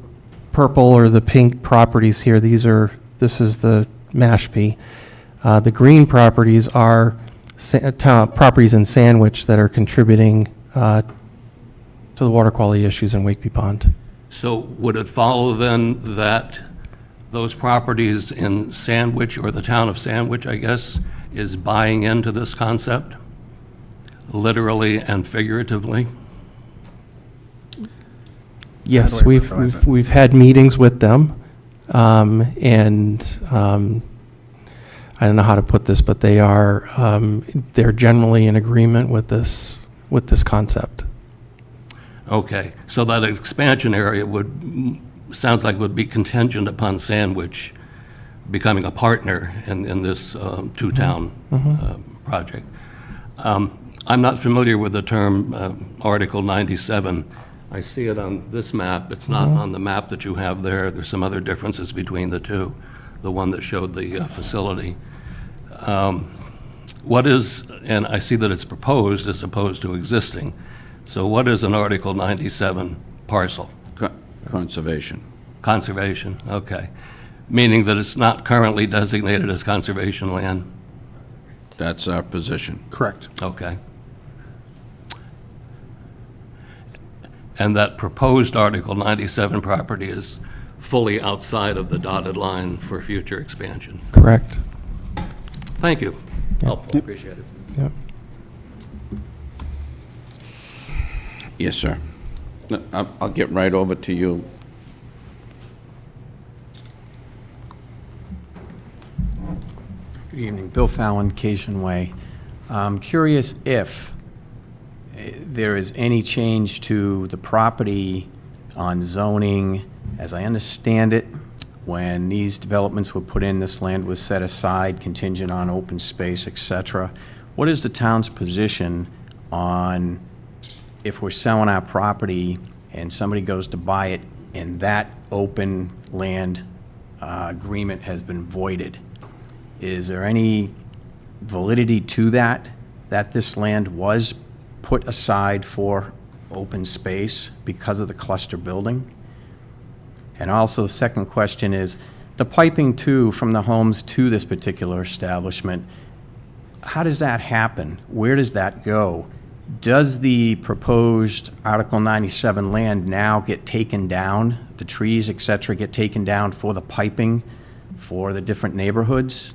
purple or the pink properties here, this is the Mashpee. The green properties are properties in Sandwich that are contributing to the water quality issues in Wakeby Pond. So would it follow then that those properties in Sandwich, or the town of Sandwich, I guess, is buying into this concept, literally and figuratively? Yes, do I verbalize that? we've had meetings with them, and I don't know how to put this, but they're generally in agreement with this concept. Okay, so that expansion area would sounds like would be contingent upon Sandwich becoming a partner in this two-town project. I'm not familiar with the term Article 97. I see it on this map. It's not on the map that you have there. There's some other differences between the two, the one that showed the facility. What is, and I see that it's proposed as opposed to existing, so what is an Article 97 parcel? Conservation. Conservation, okay. Meaning that it's not currently designated as conservation land? That's our position. Correct. Okay. And that proposed Article 97 property is fully outside of the dotted line for future expansion? Correct. Thank you. Helpful, appreciate it. Yep. Yes, sir. No, I'll get right over to you. Good evening. Bill Fallon, Cation Way. I'm curious if there is any change to the property on zoning. As I understand it, when these developments were put in, this land was set aside contingent on open space, et cetera. What is the town's position on if we're selling our property and somebody goes to buy it and that open land agreement has been voided? Is there any validity to that this land was put aside for open space because of the cluster building? And also, the second question is, the piping too from the homes to this particular establishment, how does that happen? Where does that go? Does the proposed Article 97 land now get taken down, the trees, et cetera, get taken down for the piping for the different neighborhoods?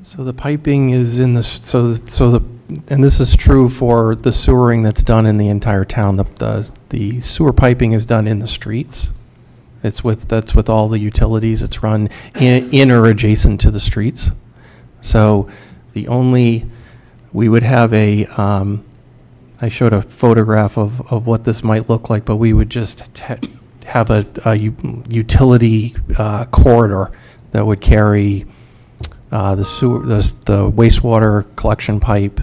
So the piping is in the, and this is true for the sewering that's done in the entire town. The sewer piping is done in the streets. That's with all the utilities. It's run in or adjacent to the streets. So we would have I showed a photograph of what this might look like, but we would just have a utility corridor that would carry the wastewater collection pipe,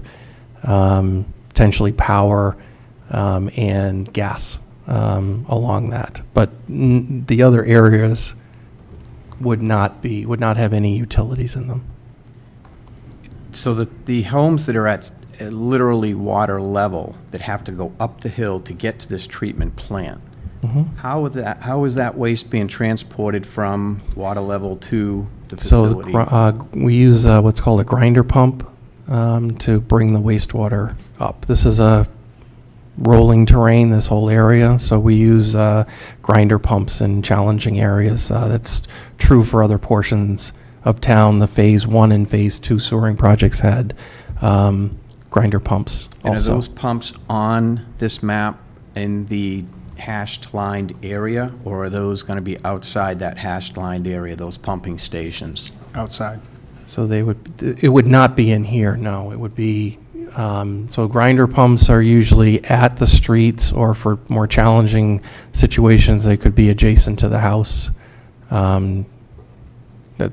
potentially power, and gas along that. But the other areas would not have any utilities in them. So the homes that are at literally water level that have to go up the hill to get to this treatment plant, how is that waste being transported from water level to the facility? So we use what's called a grinder pump to bring the wastewater up. This is a rolling terrain, this whole area, so we use grinder pumps in challenging areas. That's true for other portions of town. The Phase 1 and Phase 2 sewering projects had grinder pumps also. And are those pumps on this map in the hashed lined area, or are those going to be outside that hashed lined area, those pumping stations? Outside. So it would not be in here, no. It would be, so grinder pumps are usually at the streets, or for more challenging situations, they could be adjacent to the house. That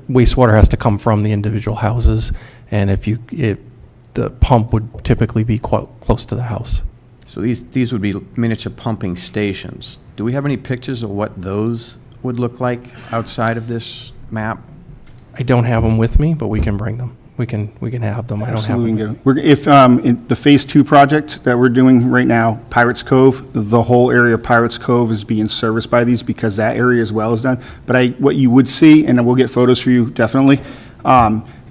wastewater has to come from the individual houses, and the pump would typically be quite close to the house. So these would be miniature pumping stations. Do we have any pictures of what those would look like outside of this map? I don't have them with me, but we can bring them. We can have them. I don't have Absolutely, them. if in the Phase 2 project that we're doing right now, Pirates Cove, the whole area of Pirates Cove is being serviced by these because that area as well is done. But what you would see, and we'll get photos for you definitely,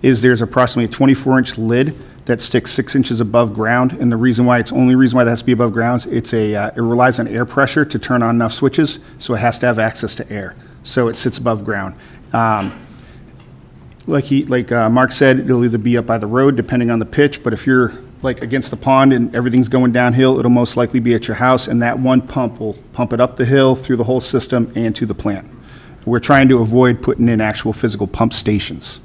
is there's approximately a 24-inch lid that sticks 6 inches above ground. And the reason why that has to be above ground, it relies on air pressure to turn on enough switches, so it has to have access to air. So it sits above ground. Like Mark said, it'll either be up by the road, depending on the pitch, but if you're like against the pond and everything's going downhill, it'll most likely be at your house, and that one pump will pump it up the hill, through the whole system, and to the plant. We're trying to avoid putting in actual physical pump stations.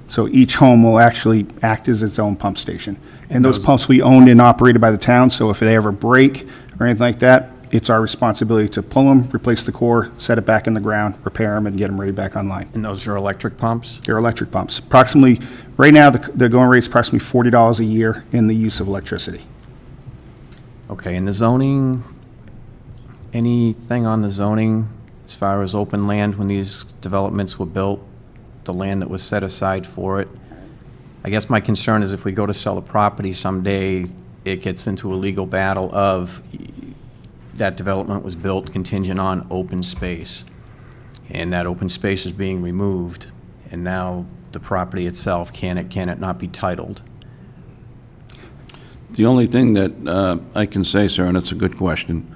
So each home will actually act as its own pump station. And those pumps we owned and operated by the town, so if they ever break or anything like that, It's our responsibility to pull them, replace the core, set it back in the ground, repair them, and get them ready back online. And those are electric pumps? They're electric pumps. Approximately, right now, the going rate is approximately $40 a year in the use of electricity. Okay, and the zoning, anything on the zoning as far as open land when these developments were built, the land that was set aside for it? I guess my concern is if we go to sell a property someday, it gets into a legal battle of that development was built contingent on open space, and that open space is being removed, and now the property itself, can it not be titled? The only thing that I can say, sir, and it's a good question,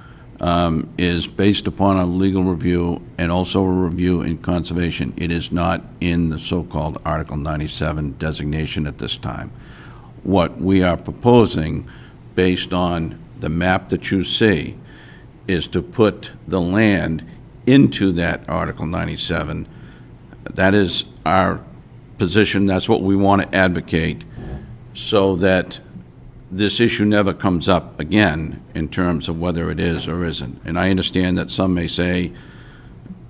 is based upon a legal review and also a review in conservation, it is not in the so-called Article 97 designation at this time. What we are proposing, based on the map that you see, is to put the land into that Article 97. That is our position, that's what we want to advocate, so that this issue never comes up again in terms of whether it is or isn't. And I understand that some may say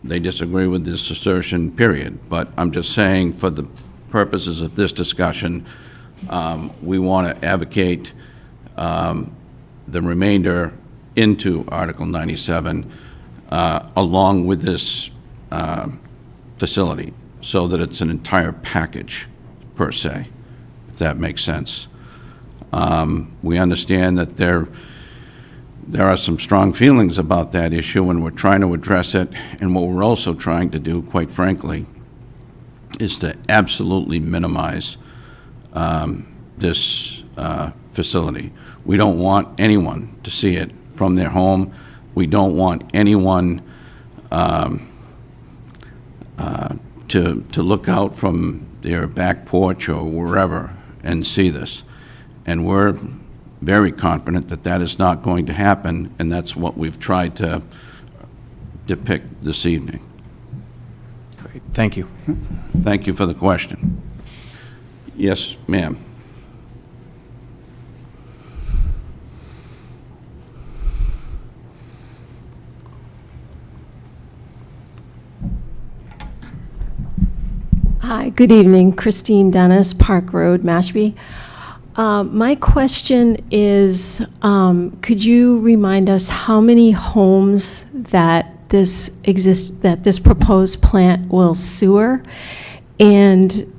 they disagree with this assertion, period. But I'm just saying, for the purposes of this discussion, we want to advocate the remainder into Article 97 along with this facility, so that it's an entire package, per se, if that makes sense. We understand that there are some strong feelings about that issue, and we're trying to address it. And what we're also trying to do, quite frankly, is to absolutely minimize this facility. We don't want anyone to see it from their home. We don't want anyone to look out from their back porch or wherever and see this. And we're very confident that that is not going to happen, and that's what we've tried to depict this evening. Great, thank you. Thank you for the question. Yes, ma'am. Hi, good evening. Christine Dennis, Park Road, Mashpee. My question is, could you remind us how many homes that this proposed plant will sewer? And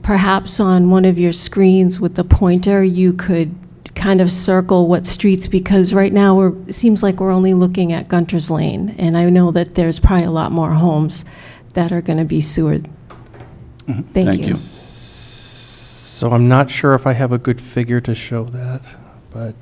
perhaps on one of your screens with the pointer, you could kind of circle what streets, because right now it seems like we're only looking at Gunter's Lane, and I know that there's probably a lot more homes that are going to be sewered. Thank you. So I'm not sure if I have a good figure to show that, but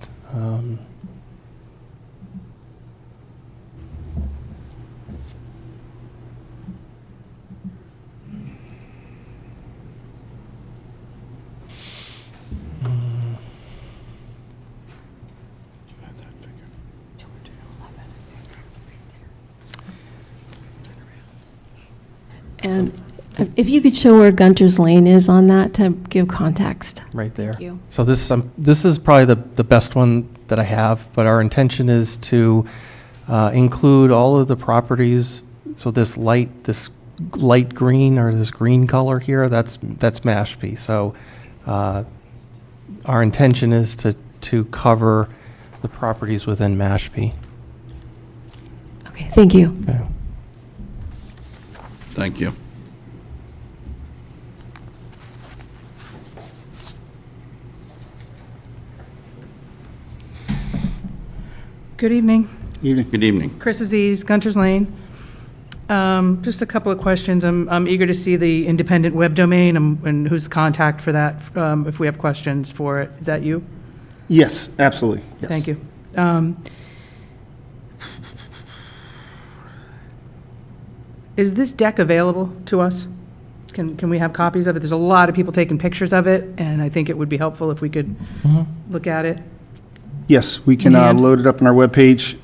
And if you could show where Gunter's Lane is on that to give context. right there. Thank you. So this is probably the best one that I have, but our intention is to include all of the properties. So this light green, or this green color here, that's Mashpee. So our intention is to cover the properties within Mashpee. Okay, thank you. Okay. Thank you. Good evening. Good evening. Chris Aziz, Gunter's Lane. Just a couple of questions. I'm eager to see the independent web domain, and who's the contact for that, if we have questions for it. Is that you? Yes, absolutely. Yes. Thank you. Is this deck available to us? Can we have copies of it? There's a lot of people taking pictures of it, and I think it would be helpful if we could look at it. Yes, we can And- load it up on our webpage,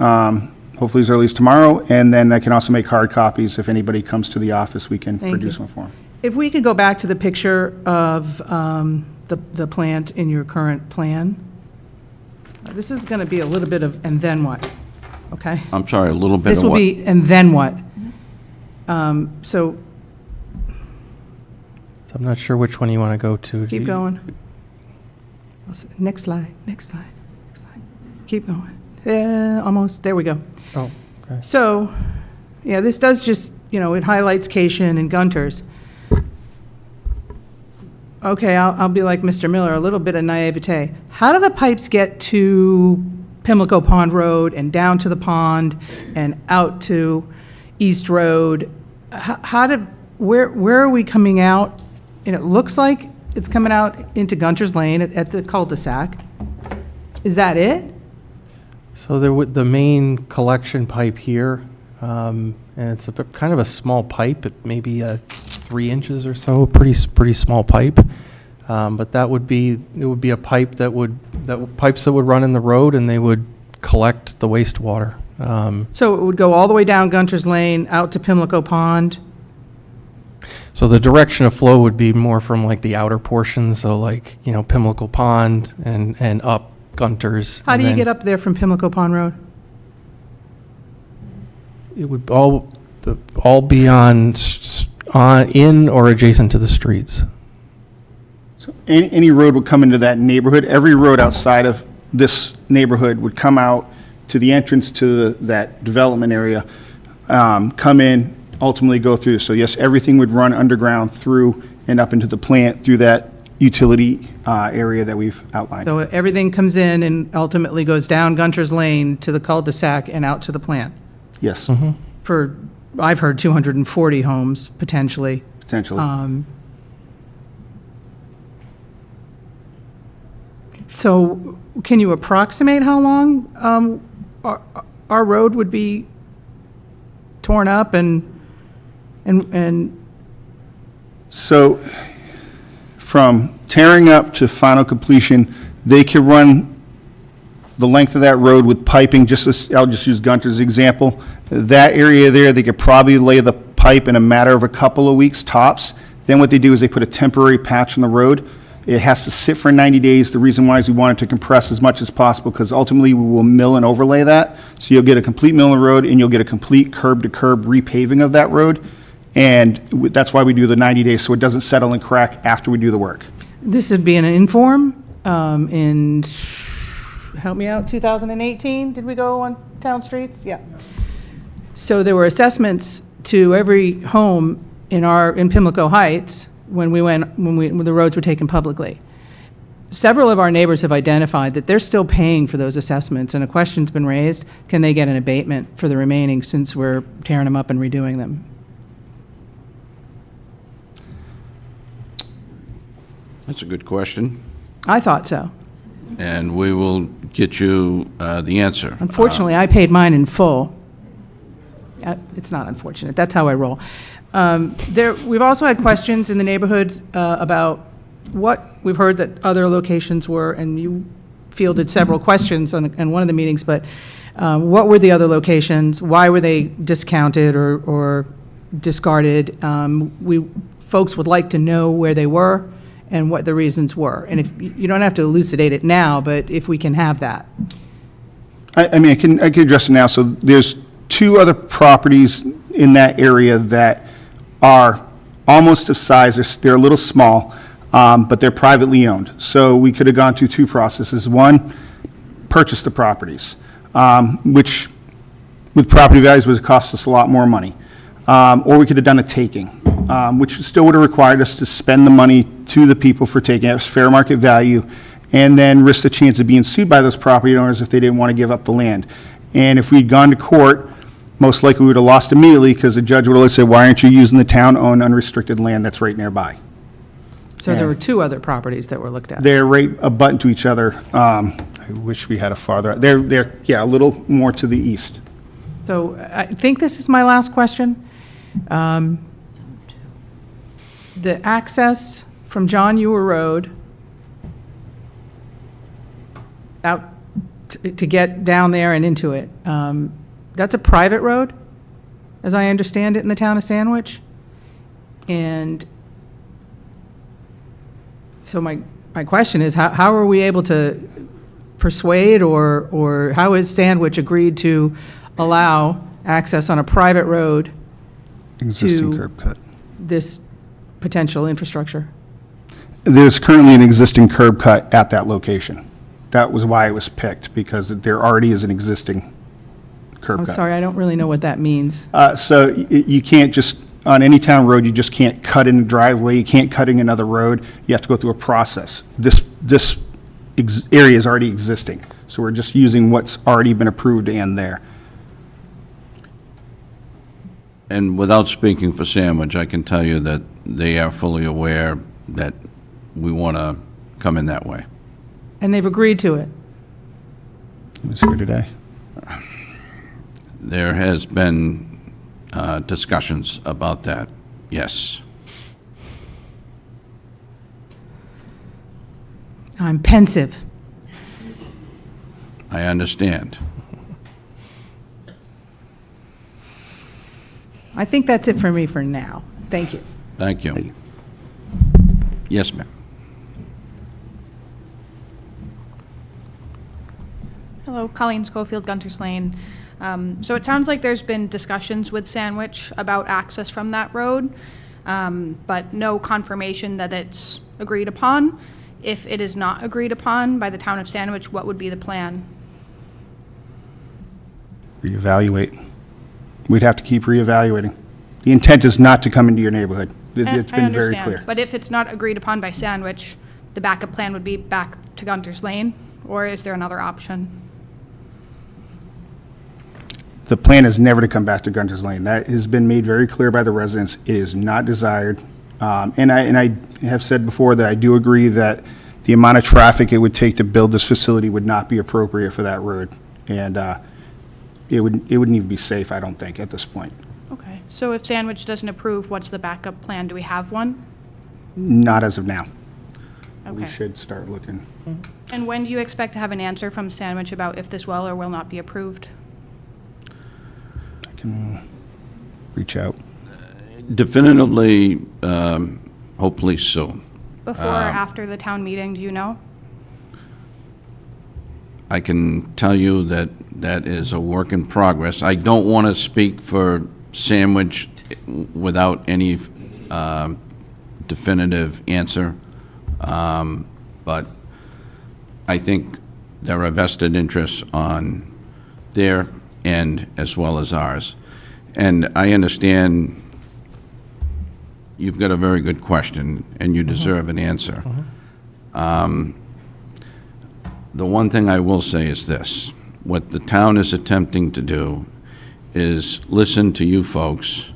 hopefully as early as tomorrow, and then I can also make hard copies. If anybody comes to the office, we can Thank produce you. one for them. If we could go back to the picture of the plant in your current plan. This is going to be a little bit of, and then what? Okay? I'm sorry, a little bit This of will what? be, and then what? So So I'm not sure which one you want to go to. keep going. Next slide, next slide, next slide. Keep going. Yeah, almost, there we go. Oh, okay. So, yeah, this does just, it highlights Cation and Gunter's. Okay, I'll be like Mr. Miller, a little bit of naivete. How do the pipes get to Pimlico Pond Road and down to the pond and out to East Road? Where are we coming out? And it looks like it's coming out into Gunter's Lane at the cul-de-sac. Is that it? So there would, the main collection pipe here, and it's kind of a small pipe, it may be 3 inches or so, pretty small pipe. But it would be a pipe pipes that would run in the road and they would collect the wastewater. So it would go all the way down Gunter's Lane, out to Pimlico Pond? So the direction of flow would be more from like the outer portion, so like, Pimlico Pond and up Gunter's. How do you get up there from Pimlico Pond Road? It would all be on in or adjacent to the streets. So any road would come into that neighborhood. Every road outside of this neighborhood would come out to the entrance to that development area, come in, ultimately go through. So yes, everything would run underground through and up into the plant through that utility area that we've outlined. So everything comes in and ultimately goes down Gunter's Lane to the cul-de-sac and out to the plant? Yes, For, I've heard 240 homes, potentially. potentially. So can you approximate how long our road would be torn up and So from tearing up to final completion, they could run the length of that road with piping, I'll just use Gunter's example. That area there, they could probably lay the pipe in a matter of a couple of weeks tops. Then what they do is they put a temporary patch on the road. It has to sit for 90 days. The reason why is we want it to compress as much as possible because ultimately we will mill and overlay that. So you'll get a complete mill in the road and you'll get a complete curb-to-curb repaving of that road. And that's why we do the 90 days, so it doesn't settle and crack after we do the work. this would be an inform in, help me out, 2018? Did we go on town streets? Yeah. So there were assessments to every home in Pimlico Heights when the roads were taken publicly. Several of our neighbors have identified that they're still paying for those assessments, and a question's been raised, can they get an abatement for the remaining since we're tearing them up and redoing them? That's a good question, I thought so. and we will get you the answer. Unfortunately, I paid mine in full. It's not unfortunate, that's how I roll. We've also had questions in the neighborhood about what we've heard that other locations were, and you fielded several questions in one of the meetings, but what were the other locations? Why were they discounted or discarded? Folks would like to know where they were and what the reasons were. And if you don't have to elucidate it now, but if we can have that. I mean, I can address it now. So there's 2 other properties in that area that are almost of size. They're a little small, but they're privately owned. So we could have gone through 2 processes. One, purchase the properties, which with property values would cost us a lot more money. Or we could have done a taking, which still would have required us to spend the money to the people for taking it, fair market value, and then risk the chance of being sued by those property owners if they didn't want to give up the land. And if we'd gone to court, most likely we would have lost immediately because the judge would have said, why aren't you using the town-owned unrestricted land that's right nearby? So there were 2 other properties that were looked at. They're right abutting to each other. I wish we had a farther, they're a little more to the east. So I think this is my last question. The access from John Ewer Road out to get down there and into it, that's a private road, as I understand it, in the town of Sandwich. And so my question is, how are we able to persuade, or how is Sandwich agreed to allow access on a private road Existing to curb cut. this potential infrastructure? There's currently an existing curb cut at that location. That was why it was picked, because there already is an existing curb I'm cut. sorry, I don't really know what that means. So you can't just, on any town road, you just can't cut in a driveway, you can't cut in another road, you have to go through a process. This area is already existing, so we're just using what's already been approved and there. And without speaking for Sandwich, I can tell you that they are fully aware that we want to come in that way. And they've agreed to it. He was here today. There has been discussions about that, yes. I'm pensive. I understand. I think that's it for me for now. Thank you. Thank you. Yes, ma'am. Hello, Colleen Schofield, Gunter's Lane. So it sounds like there's been discussions with Sandwich about access from that road, but no confirmation that it's agreed upon. If it is not agreed upon by the town of Sandwich, what would be the plan? Reevaluate. We'd have to keep reevaluating. The intent is not to come into your neighborhood. It's I been very understand, clear. but if it's not agreed upon by Sandwich, the backup plan would be back to Gunter's Lane, or is there another option? The plan is never to come back to Gunter's Lane. That has been made very clear by the residents. It is not desired. And I have said before that I do agree that the amount of traffic it would take to build this facility would not be appropriate for that road. And it wouldn't even be safe, I don't think, at this point. Okay, so if Sandwich doesn't approve, what's the backup plan? Do we have one? Not as of now. We Okay. should start looking. And when do you expect to have an answer from Sandwich about if this will or will not be approved? I can reach out. Definitively, hopefully soon. Before or after the town meeting, do you know? I can tell you that that is a work in progress. I don't want to speak for Sandwich without any definitive answer, but I think there are vested interests on their end as well as ours. And I understand you've got a very good question, and you deserve an answer. The one thing I will say is this: what the town is attempting to do is listen to you folks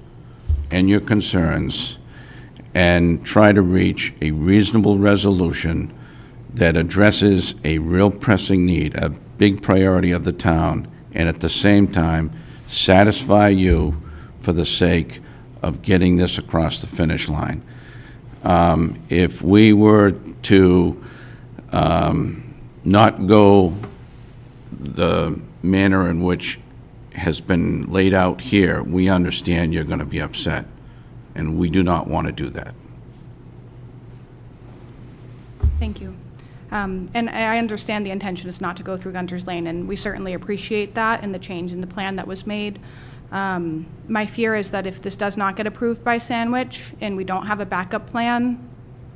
and your concerns and try to reach a reasonable resolution that addresses a real pressing need, a big priority of the town, and at the same time satisfy you for the sake of getting this across the finish line. If we were to not go the manner in which has been laid out here, we understand you're going to be upset, and we do not want to do that. Thank you. And I understand the intention is not to go through Gunter's Lane, and we certainly appreciate that and the change in the plan that was made. My fear is that if this does not get approved by Sandwich and we don't have a backup plan,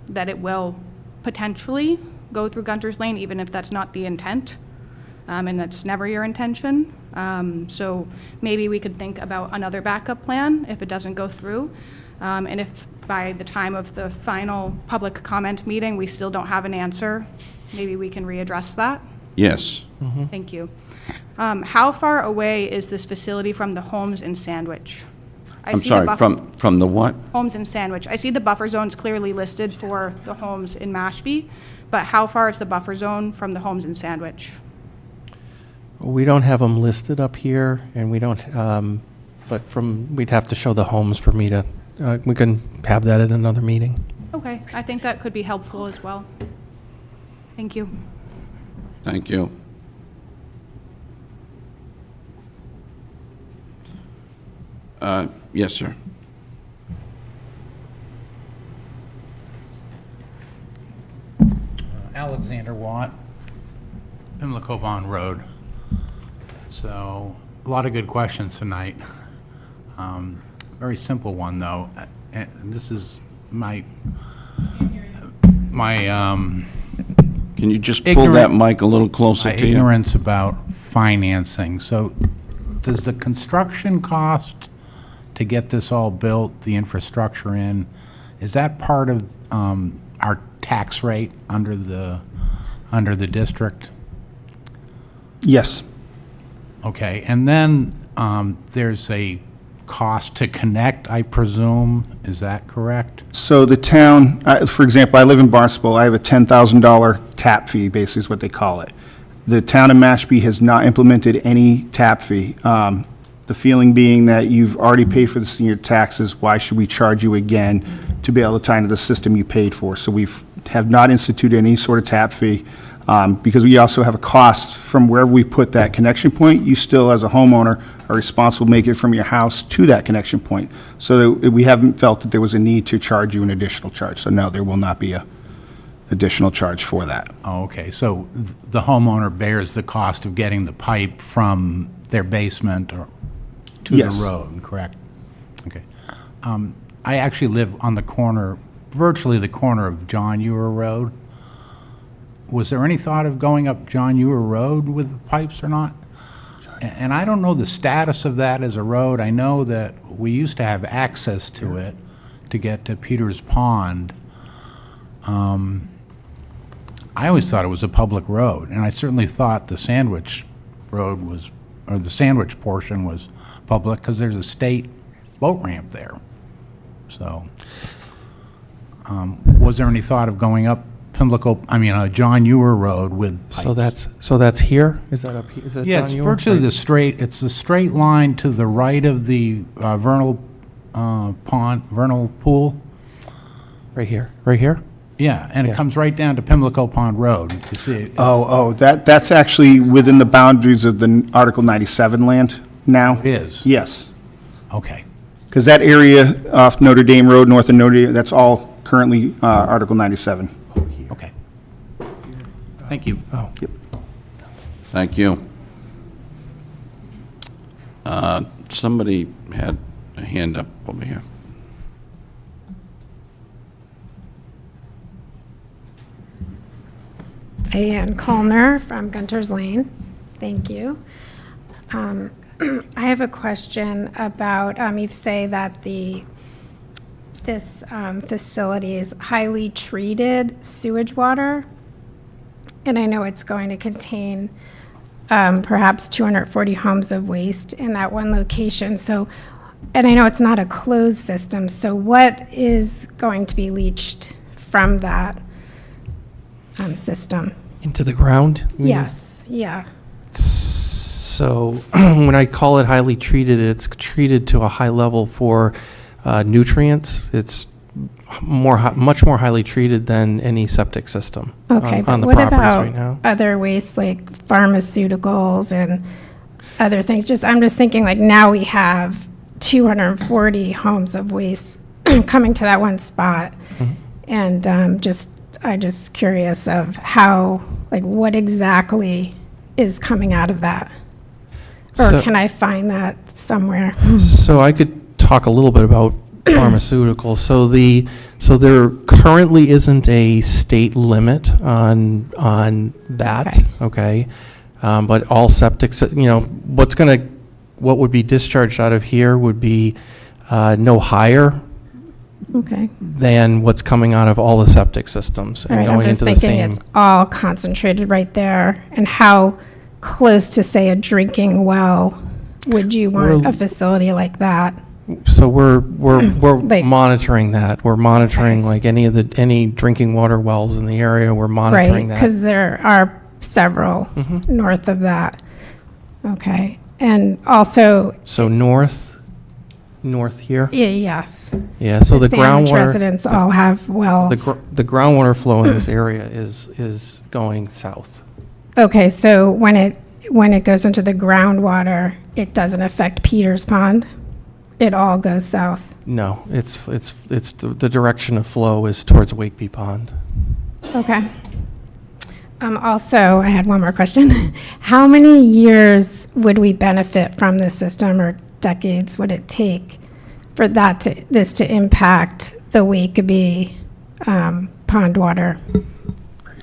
that it will potentially go through Gunter's Lane, even if that's not the intent, and that's never your intention. So maybe we could think about another backup plan if it doesn't go through. And if by the time of the final public comment meeting, we still don't have an answer, maybe we can readdress that. Yes. Thank you. How far away is this facility from the homes in Sandwich? I'm sorry, from the what? Homes in Sandwich. I see the buffer zones clearly listed for the homes in Mashpee, but how far is the buffer zone from the homes in Sandwich? We don't have them listed up here, and we don't, but we'd have to show the homes for me to, we can have that at another meeting. Okay, I think that could be helpful as well. Thank you. Thank you. Yes, sir. Alexander Watt, Pimlico Bond Road. So, a lot of good questions tonight. Very simple one, though. And this is my Can you just pull that mic a little closer my to you? ignorance about financing. So, does the construction cost to get this all built, the infrastructure in, is that part of our tax rate under the district? Yes. Okay, and then there's a cost to connect, I presume, is that correct? So the town, for example, I live in Barnstable, I have a $10,000 tap fee, basically is what they call it. The town of Mashpee has not implemented any tap fee. The feeling being that you've already paid for this in your taxes, why should we charge you again to be able to tie into the system you paid for? So have not instituted any sort of tap fee, because we also have a cost from wherever we put that connection point. You still, as a homeowner, are responsible to make it from your house to that connection point. So we haven't felt that there was a need to charge you an additional charge. So no, there will not be a additional charge for that. Oh, okay, so the homeowner bears the cost of getting the pipe from their basement or to Yes. the road, correct? Okay. I actually live on the corner, virtually the corner of John Ewer Road. Was there any thought of going up John Ewer Road with the pipes or not? And I don't know the status of that as a road. I know that we used to have access to it to get to Peters Pond. I always thought it was a public road, and I certainly thought the Sandwich Road was, or the Sandwich portion was public, because there's a state boat ramp there. So, was there any thought of going up John Ewer Road with pipes? So that's here? Is that up here? Is that Yeah, John it's Ewer? virtually it's the straight line to the right of the vernal pool. Right here, right here? Yeah, and Yeah. it comes right down to Pimlico Pond Road. You see it? That's actually within the boundaries of the Article 97 land now? It is? Yes. Okay. Because that area off Notre Dame Road, north of Notre Dame, that's all currently Article 97. Okay. Thank you. Oh. Yep. Thank you. Somebody had a hand up over here. Ann Colner from Gunter's Lane. Thank you. I have a question about, you say that this facility is highly treated sewage water, and I know it's going to contain perhaps 240 homes of waste in that one location. So, and I know it's not a closed system, so what is going to be leached from that system? Into the ground? you mean? Yes, yeah. So when I call it highly treated, it's treated to a high level for nutrients. It's much more highly treated than any septic system Okay, on but the what properties about right now. other wastes like pharmaceuticals and other things? I'm just thinking like now we have 240 homes of waste coming to that one spot. And I'm just curious of how, like what exactly is coming out of that? Or So- can I find that somewhere? So I could talk a little bit about pharmaceuticals. So there currently isn't a state limit on that, okay? But all septic, what would be discharged out of here would be no higher Okay. than what's coming out of all the septic systems All and right, I'm going just into the thinking same. it's all concentrated right there. And how close to, say, a drinking well would you want We're- a facility like that? So we're Like- monitoring that. We're monitoring like any drinking water wells in the area. We're monitoring Right, that. because there are several Mhm. north of that. Okay, and also, So north here? yes. Yeah, so the Sandwich groundwater. residents all have wells. The groundwater flow in this area is going south. Okay, so when it goes into the groundwater, it doesn't affect Peters Pond? It all goes south? No, it's the direction of flow is towards Wakeby Pond. Okay. Also, I had one more question. How many years would we benefit from this system, or decades would it take for this to impact the Wakeby pond water?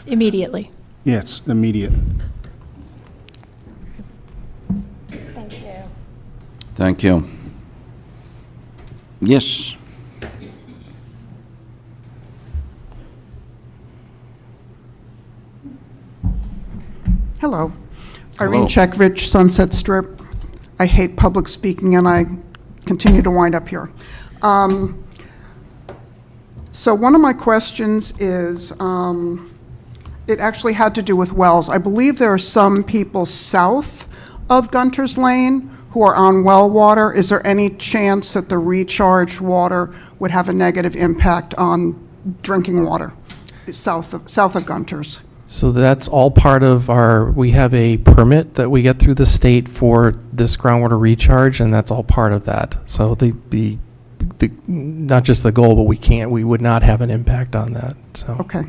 Immediately. Yeah, it's immediate. Thank you. Thank you. Yes. Hello. Hello. Irene Chekvich, Sunset Strip. I hate public speaking, and I continue to wind up here. So one of my questions is, it actually had to do with wells. I believe there are some people south of Gunter's Lane who are on well water. Is there any chance that the recharged water would have a negative impact on drinking water south of Gunter's? So that's all part of we have a permit that we get through the state for this groundwater recharge, and that's all part of that. So not just the goal, but we would not have an impact on that, so. Okay.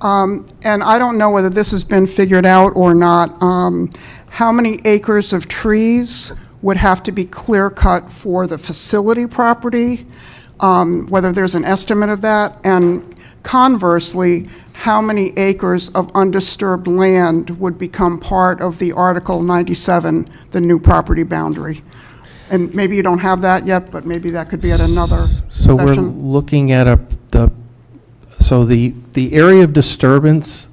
And I don't know whether this has been figured out or not. How many acres of trees would have to be clear cut for the facility property? Whether there's an estimate of that? And conversely, how many acres of undisturbed land would become part of the Article 97, the new property boundary? And maybe you don't have that yet, but maybe that could be at another So we're session. looking at the area of disturbance,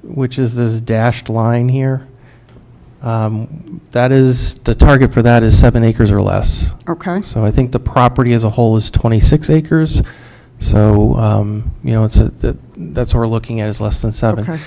which is this dashed line here, that is, the target for that is 7 acres or less. Okay. So I think the property as a whole is 26 acres. So, that's what we're looking at, is less than 7. Okay.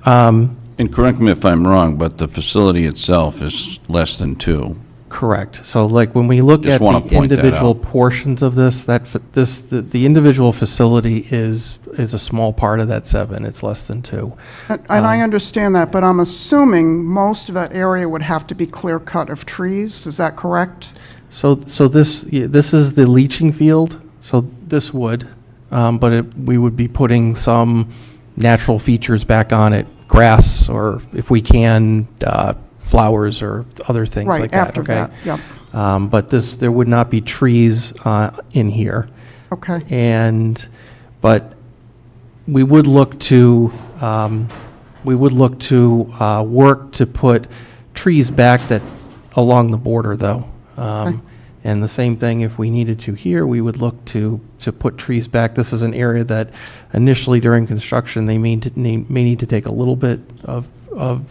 And correct me if I'm wrong, but the facility itself is less than 2. Correct. So like when we look Just at wanna the point that individual out. portions of this, the individual facility is a small part of that 7. It's less than 2. And I understand that, but I'm assuming most of that area would have to be clear cut of trees. Is that correct? So this is the leaching field. So this would, but we would be putting some natural features back on it, grass, or if we can, flowers or other things Right, like that. after Okay. that, yep. But there would not be trees in here. Okay. But we would look to work to put trees back along the border, though. And the same thing, if we needed to here, we would look to put trees back. This is an area that initially during construction, they may need to take a little bit of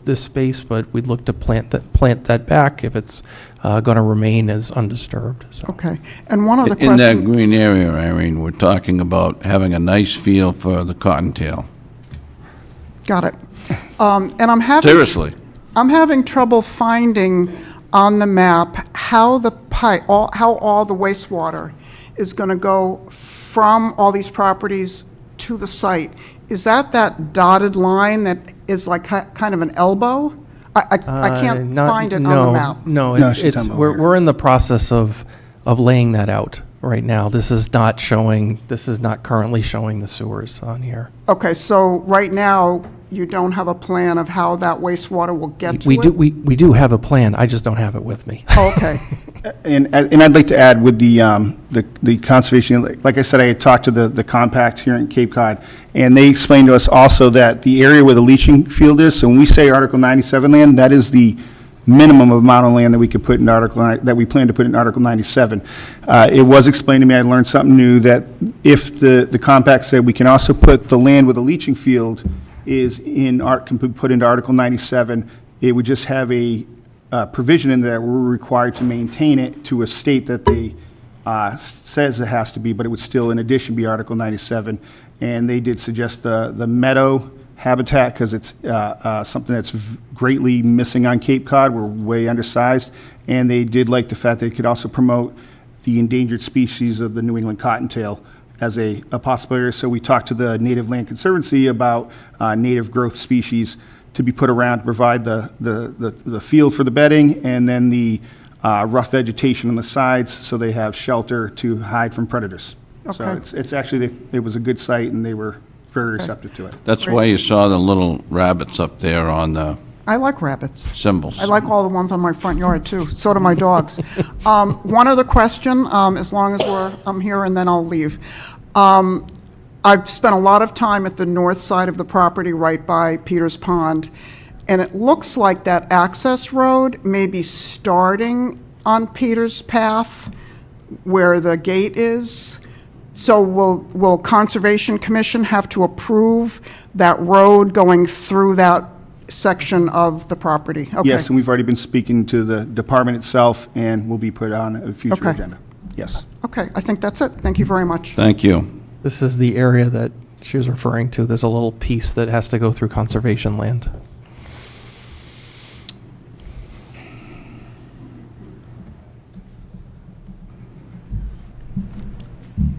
this space, but we'd look to plant that back if it's going to remain as undisturbed. So. Okay. And one other question. In that green area, Irene, we're talking about having a nice feel for the cottontail. Got it. And I'm having. Seriously. I'm having trouble finding on the map how how all the wastewater is going to go from all these properties to the site. Is that dotted line that is like kind of an elbow? I can't find it on the map. No, we're in the process of laying that out right now. This is not currently showing the sewers on here. Okay, so right now, you don't have a plan of how that wastewater will get to it? We do have a plan, I just don't have it with me. Oh, okay. And I'd like to add with the conservation, like I said, I had talked to the compact here in Cape Cod, and they explained to us also that the area where the leaching field is, so when we say Article 97 land, that is the minimum amount of land that we could put in that we plan to put in Article 97. It was explained to me, I learned something new, that if the compact said we can also put the land with the leaching field can be put into Article 97, it would just have a provision in there, we're required to maintain it to a state that they says it has to be, but it would still, in addition, be Article 97. And they did suggest the meadow habitat, because it's something that's greatly missing on Cape Cod. We're way undersized. And they did like the fact that it could also promote the endangered species of the New England cottontail as a possibility. So we talked to the Native Land Conservancy about native growth species to be put around to provide the field for the bedding, and then the rough vegetation on the sides so they have shelter to hide from predators. Okay. So it's actually, it was a good site, and they were very receptive to it. That's why you saw the little rabbits up there on the I like rabbits. symbols. I like all the ones on my front yard, too. So do my dogs. One other question, as long as I'm here, and then I'll leave. I've spent a lot of time at the north side of the property, right by Peters Pond, and it looks like that access road may be starting on Peters Path, where the gate is. So will Conservation Commission have to approve that road going through that section of the property? Okay. Yes, and we've already been speaking to the department itself, and will be put on a future Okay. agenda. Yes. Okay, I think that's it. Thank you very much. Thank you. This is the area that she was referring to. There's a little piece that has to go through conservation land.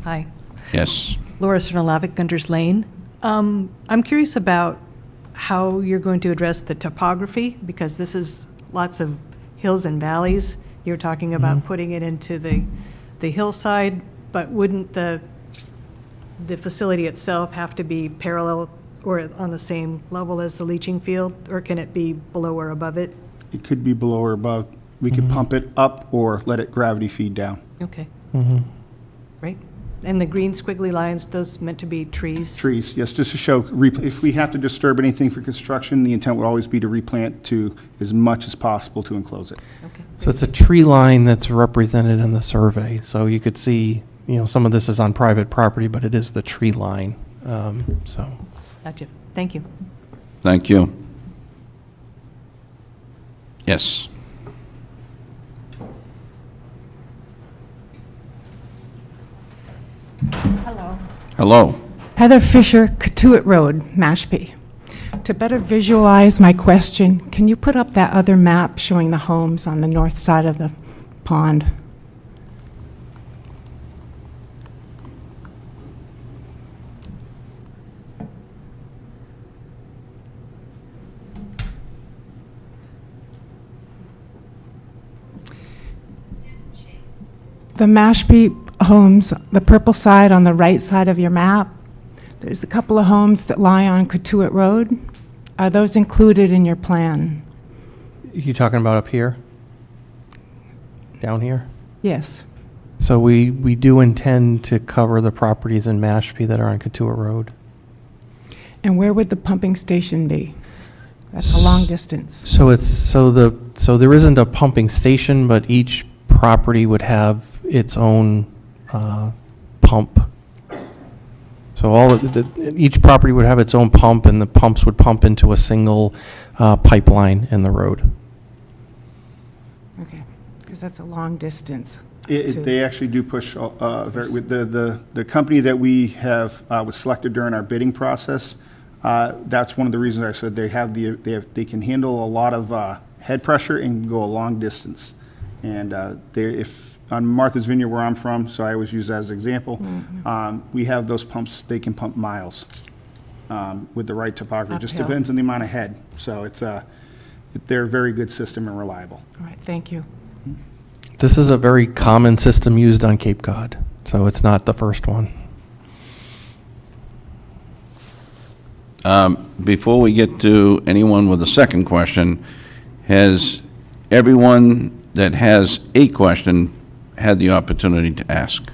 Hi, Yes. Laura Srnalavic, Gunter's Lane. I'm curious about how you're going to address the topography, because this is lots of hills and valleys. You're talking about putting it into the hillside, but wouldn't the facility itself have to be parallel or on the same level as the leaching field, or can it be below or above it? It could be below or above. We could pump it up or let it gravity feed down. Okay. Right. And the green squiggly lines, those meant to be trees? Trees, yes, just to show, if we have to disturb anything for construction, the intent would always be to replant to as much as possible to enclose it. Okay. So it's a tree line that's represented in the survey. So you could see, some of this is on private property, but it is the tree line. So. Gotcha. Thank you. Thank you. Yes. Hello. Hello. Heather Fisher, Katuitt Road, Mashpee. To better visualize my question, can you put up that other map showing the homes on the north side of the pond? The Mashpee homes, the purple side on the right side of your map, there's a couple of homes that lie on Katuitt Road. Are those included in your plan? You talking about up here? Down here? Yes. So we do intend to cover the properties in Mashpee that are on Katuitt Road. And where would the pumping station be? That's a long distance. So there isn't a pumping station, but each property would have its own pump. So each property would have its own pump, and the pumps would pump into a single pipeline in the road. Okay, because that's a long distance. They actually do push, with the company that we have, was selected during our bidding process. That's one of the reasons I said they can handle a lot of head pressure and go a long distance. And on Martha's Vineyard, where I'm from, so I always use that as an example, we have those pumps, they can pump miles with the right topography. It just Uphill. depends on the amount of head. So they're a very good system and reliable. All right, thank you. This is a very common system used on Cape Cod, so it's not the first one. Before we get to anyone with a second question, has everyone that has a question had the opportunity to ask?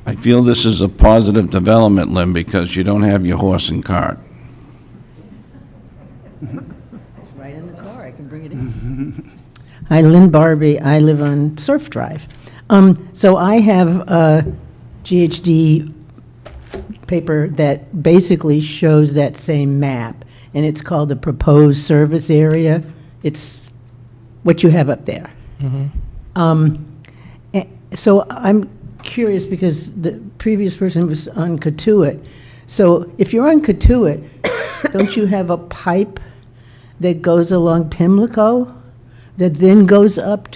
I feel this is a positive development, Lynn, because you don't have your horse and cart. It's right in the car, I can bring it in. Hi, Lynn Barbie, I live on Surf Drive. So I have a GHD paper that basically shows that same map, and it's called the Proposed Service Area. It's what you have up there. So I'm curious, because the previous person was on Katuitt. So if you're on Katuitt, don't you have a pipe that goes along Pimlico that then goes up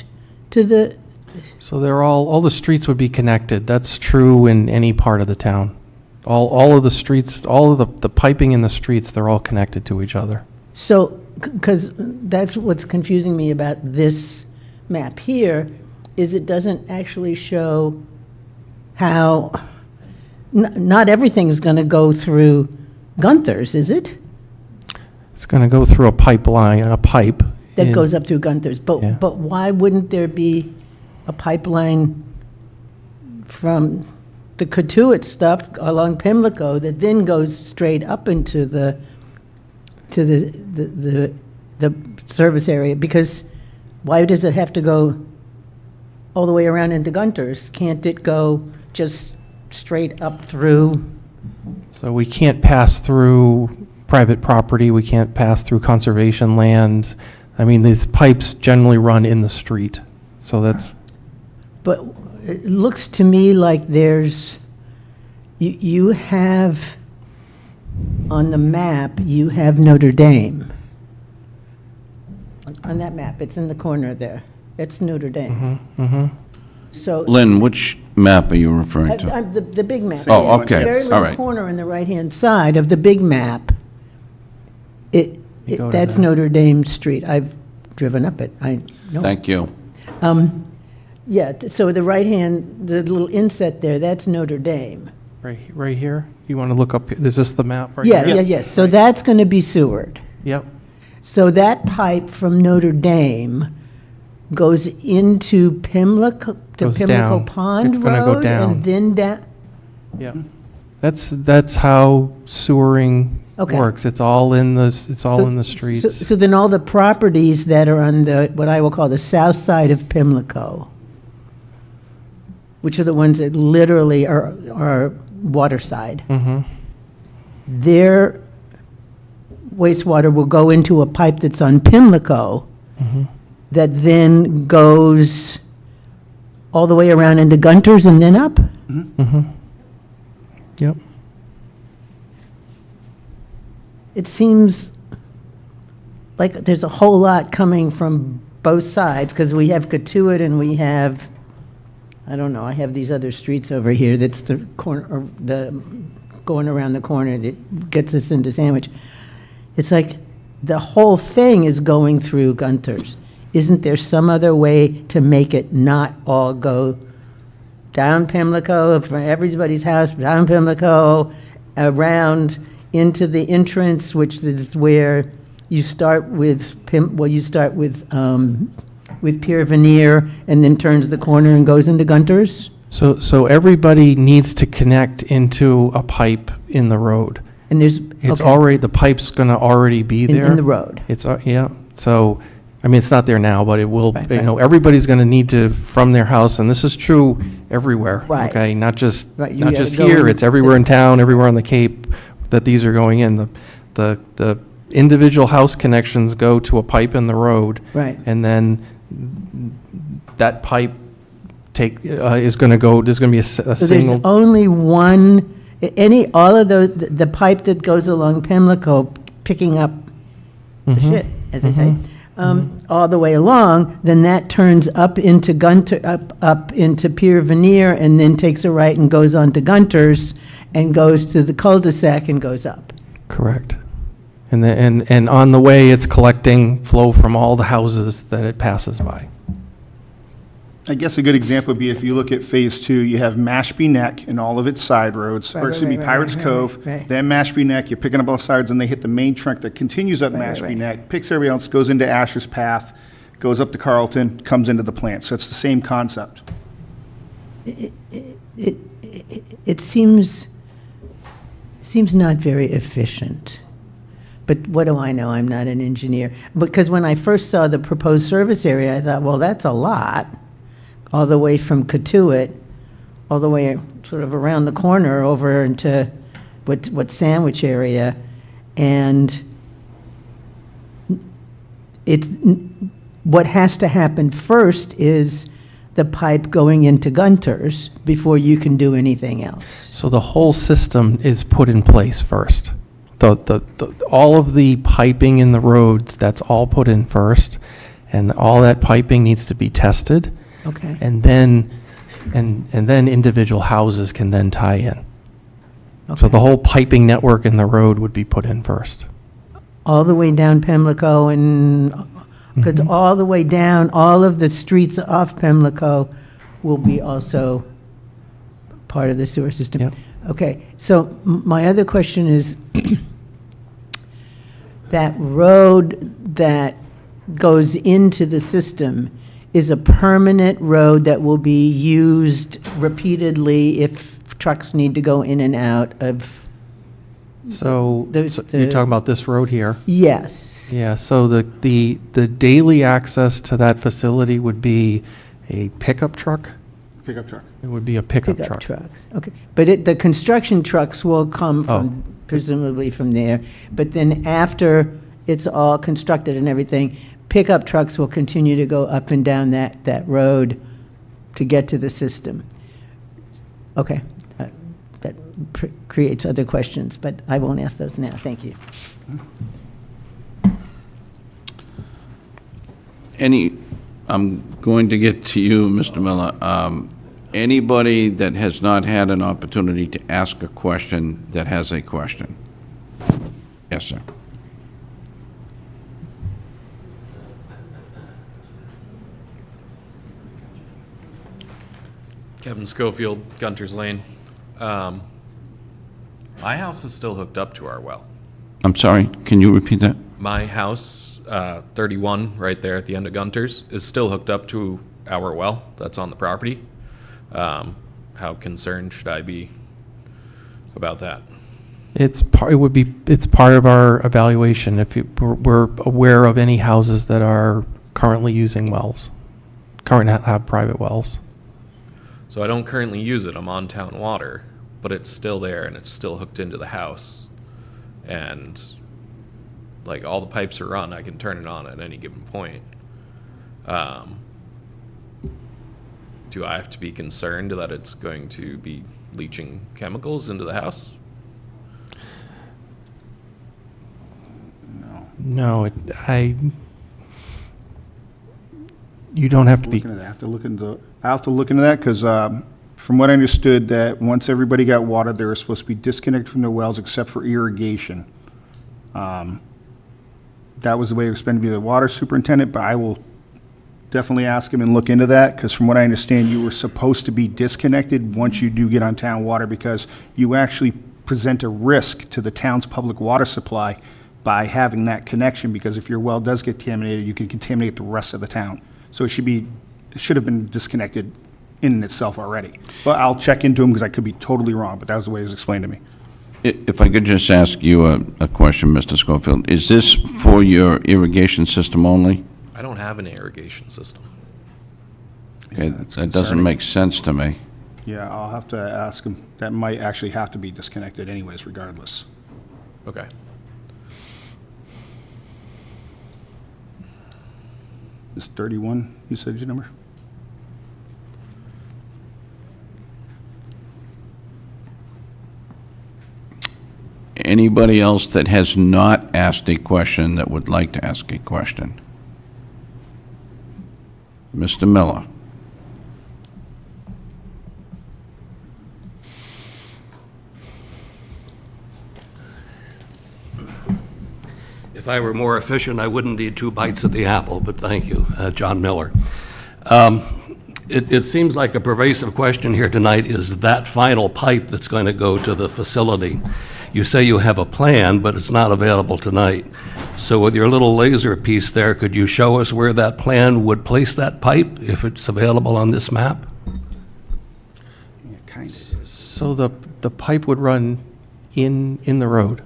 to the? So all the streets would be connected. That's true in any part of the town. All of the streets, all of the piping in the streets, they're all connected to each other. So, because that's what's confusing me about this map here, is it doesn't actually show how, not everything's going to go through Gunther's, is it? It's going to go through a pipeline, a pipe. That in- goes up through Gunther's, but why wouldn't there be a pipeline from the Katuitt stuff along Pimlico that then goes straight up into the service area? Because why does it have to go all the way around into Gunther's? Can't it go just straight up through? So we can't pass through private property, we can't pass through conservation land. I mean, these pipes generally run in the street, so that's, But it looks to me like there's, you have, on the map, you have Notre Dame. On that map, it's in the corner there. It's Notre Dame. So. Lynn, which map are you referring to? The big map. Oh, okay, The very all little right. corner on the right-hand side of the big map, go to that's that. Notre Dame Street. I've driven up it, I know. Thank you. Yeah, so the right-hand, the little inset there, that's Notre Dame. right here. You want to look up, is this the map right Yeah, here? yes. So that's going to be Seward. Yep. So that pipe from Notre Dame goes into Pimlico, to Goes Pimlico down. Pond It's gonna go Road, down. and then down. Yeah. That's how sewering Okay. works. It's all in the So- streets. So then all the properties that are on the, what I will call the south side of Pimlico, which are the ones that literally are waterside, their wastewater will go into a pipe that's on Pimlico that then goes all the way around into Gunther's and then up? Yep. It seems like there's a whole lot coming from both sides, because we have Katuitt and we have, I don't know, I have these other streets over here that's the corner, or going around the corner that gets us into Sandwich. It's like the whole thing is going through Gunther's. Isn't there some other way to make it not all go down Pimlico, from everybody's house, down Pimlico, around into the entrance, which is where you start with Pier Veneer, and then turns the corner and goes into Gunther's? So everybody needs to connect into a pipe in the road. And there's, It's okay. already, the pipe's going to already be In- in there. the road. It's, yeah, so, I mean, it's not there now, but it will, Right, you right. know, everybody's going to need to, from their house, and this is true everywhere. Right. Okay, not just, Right, you not gotta just go here, in it's everywhere the- in town, everywhere on the Cape, that these are going in. The individual house connections go to a pipe in the road. Right. And then that pipe is going to go, there's going to be a So there's single. only one, all of those, the pipe that goes along Pimlico, picking up the shit, as they say, all the way along, then that turns up into up into Pier Veneer, and then takes a right and goes on to Gunther's, and goes to the cul-de-sac and goes up. Correct. And on the way, it's collecting flow from all the houses that it passes by. I guess a good example would be if you look at Phase 2, you have Mashpee Neck and all of its side roads, or excuse me, right, Pirates right, Cove, right. then Mashpee Neck, you're picking up both sides, and they hit the main trunk that continues up Right, Mashpee right. Neck, picks everybody else, goes into Asher's Path, goes up to Carlton, comes into the plant. So it's the same concept. It seems not very efficient. But what do I know? I'm not an engineer. Because when I first saw the proposed service area, I thought, well, that's a lot, all the way from Katuitt, all the way sort of around the corner over into what Sandwich area. And what has to happen first is the pipe going into Gunther's before you can do anything else. So the whole system is put in place first. All of the piping in the roads, that's all put in first, and all that piping needs to be tested. Okay. And then individual houses can then tie in. So the whole piping network in the road would be put in first. All the way down Pimlico and, because all the way down, all of the streets off Pimlico will be also part of the sewer system. Yep. Okay, so my other question is, that road that goes into the system is a permanent road that will be used repeatedly if trucks need to go in and out of? So There's you're the- talking about this road here? Yes. Yeah, so the daily access to that facility would be a pickup truck? Pickup truck. It would be a pickup Pickup truck. trucks, okay. But the construction trucks will come Oh. from, presumably from there. But then after it's all constructed and everything, pickup trucks will continue to go up and down that road to get to the system. Okay. That creates other questions, but I won't ask those now. Thank you. I'm going to get to you, Mr. Miller. Anybody that has not had an opportunity to ask a question that has a question? Yes, sir. Kevin Schofield, Gunter's Lane. My house is still hooked up to our well. I'm sorry, can you repeat that? My house, 31, right there at the end of Gunter's, is still hooked up to our well that's on the property. How concerned should I be about that? It's part of our evaluation if we're aware of any houses that are currently using wells, have private wells. So I don't currently use it. I'm on town water, but it's still there and it's still hooked into the house. And like all the pipes are run, I can turn it on at any given point. Do I have to be concerned that it's going to be leaching chemicals into the house? No, you don't have to be. I have to look into that because from what I understood, that once everybody got water, they were supposed to be disconnected from their wells except for irrigation. That was the way it was supposed to be the water superintendent, but I will definitely ask him and look into that because from what I understand, you were supposed to be disconnected once you do get on town water because you actually present a risk to the town's public water supply by having that connection because if your well does get contaminated, you can contaminate the rest of the town. So it should have been disconnected in itself already. But I'll check into them because I could be totally wrong, but that was the way it was explained to me. If I could just ask you a question, Mr. Schofield, is this for your irrigation system only? I don't have an irrigation system. Okay, that doesn't make sense to me. Yeah, I'll have to ask him. That might actually have to be disconnected anyways, regardless. Okay. Is 31 usage number? Anybody else that has not asked a question that would like to ask a question? Mr. Miller. If I were more efficient, I wouldn't need 2 bites at the apple, but thank you, John Miller. It seems like a pervasive question here tonight is that final pipe that's going to go to the facility. You say you have a plan, but it's not available tonight. So with your little laser piece there, could you show us where that plan would place that pipe, if it's available on this map? Yeah, kind of. So the pipe would run in the road.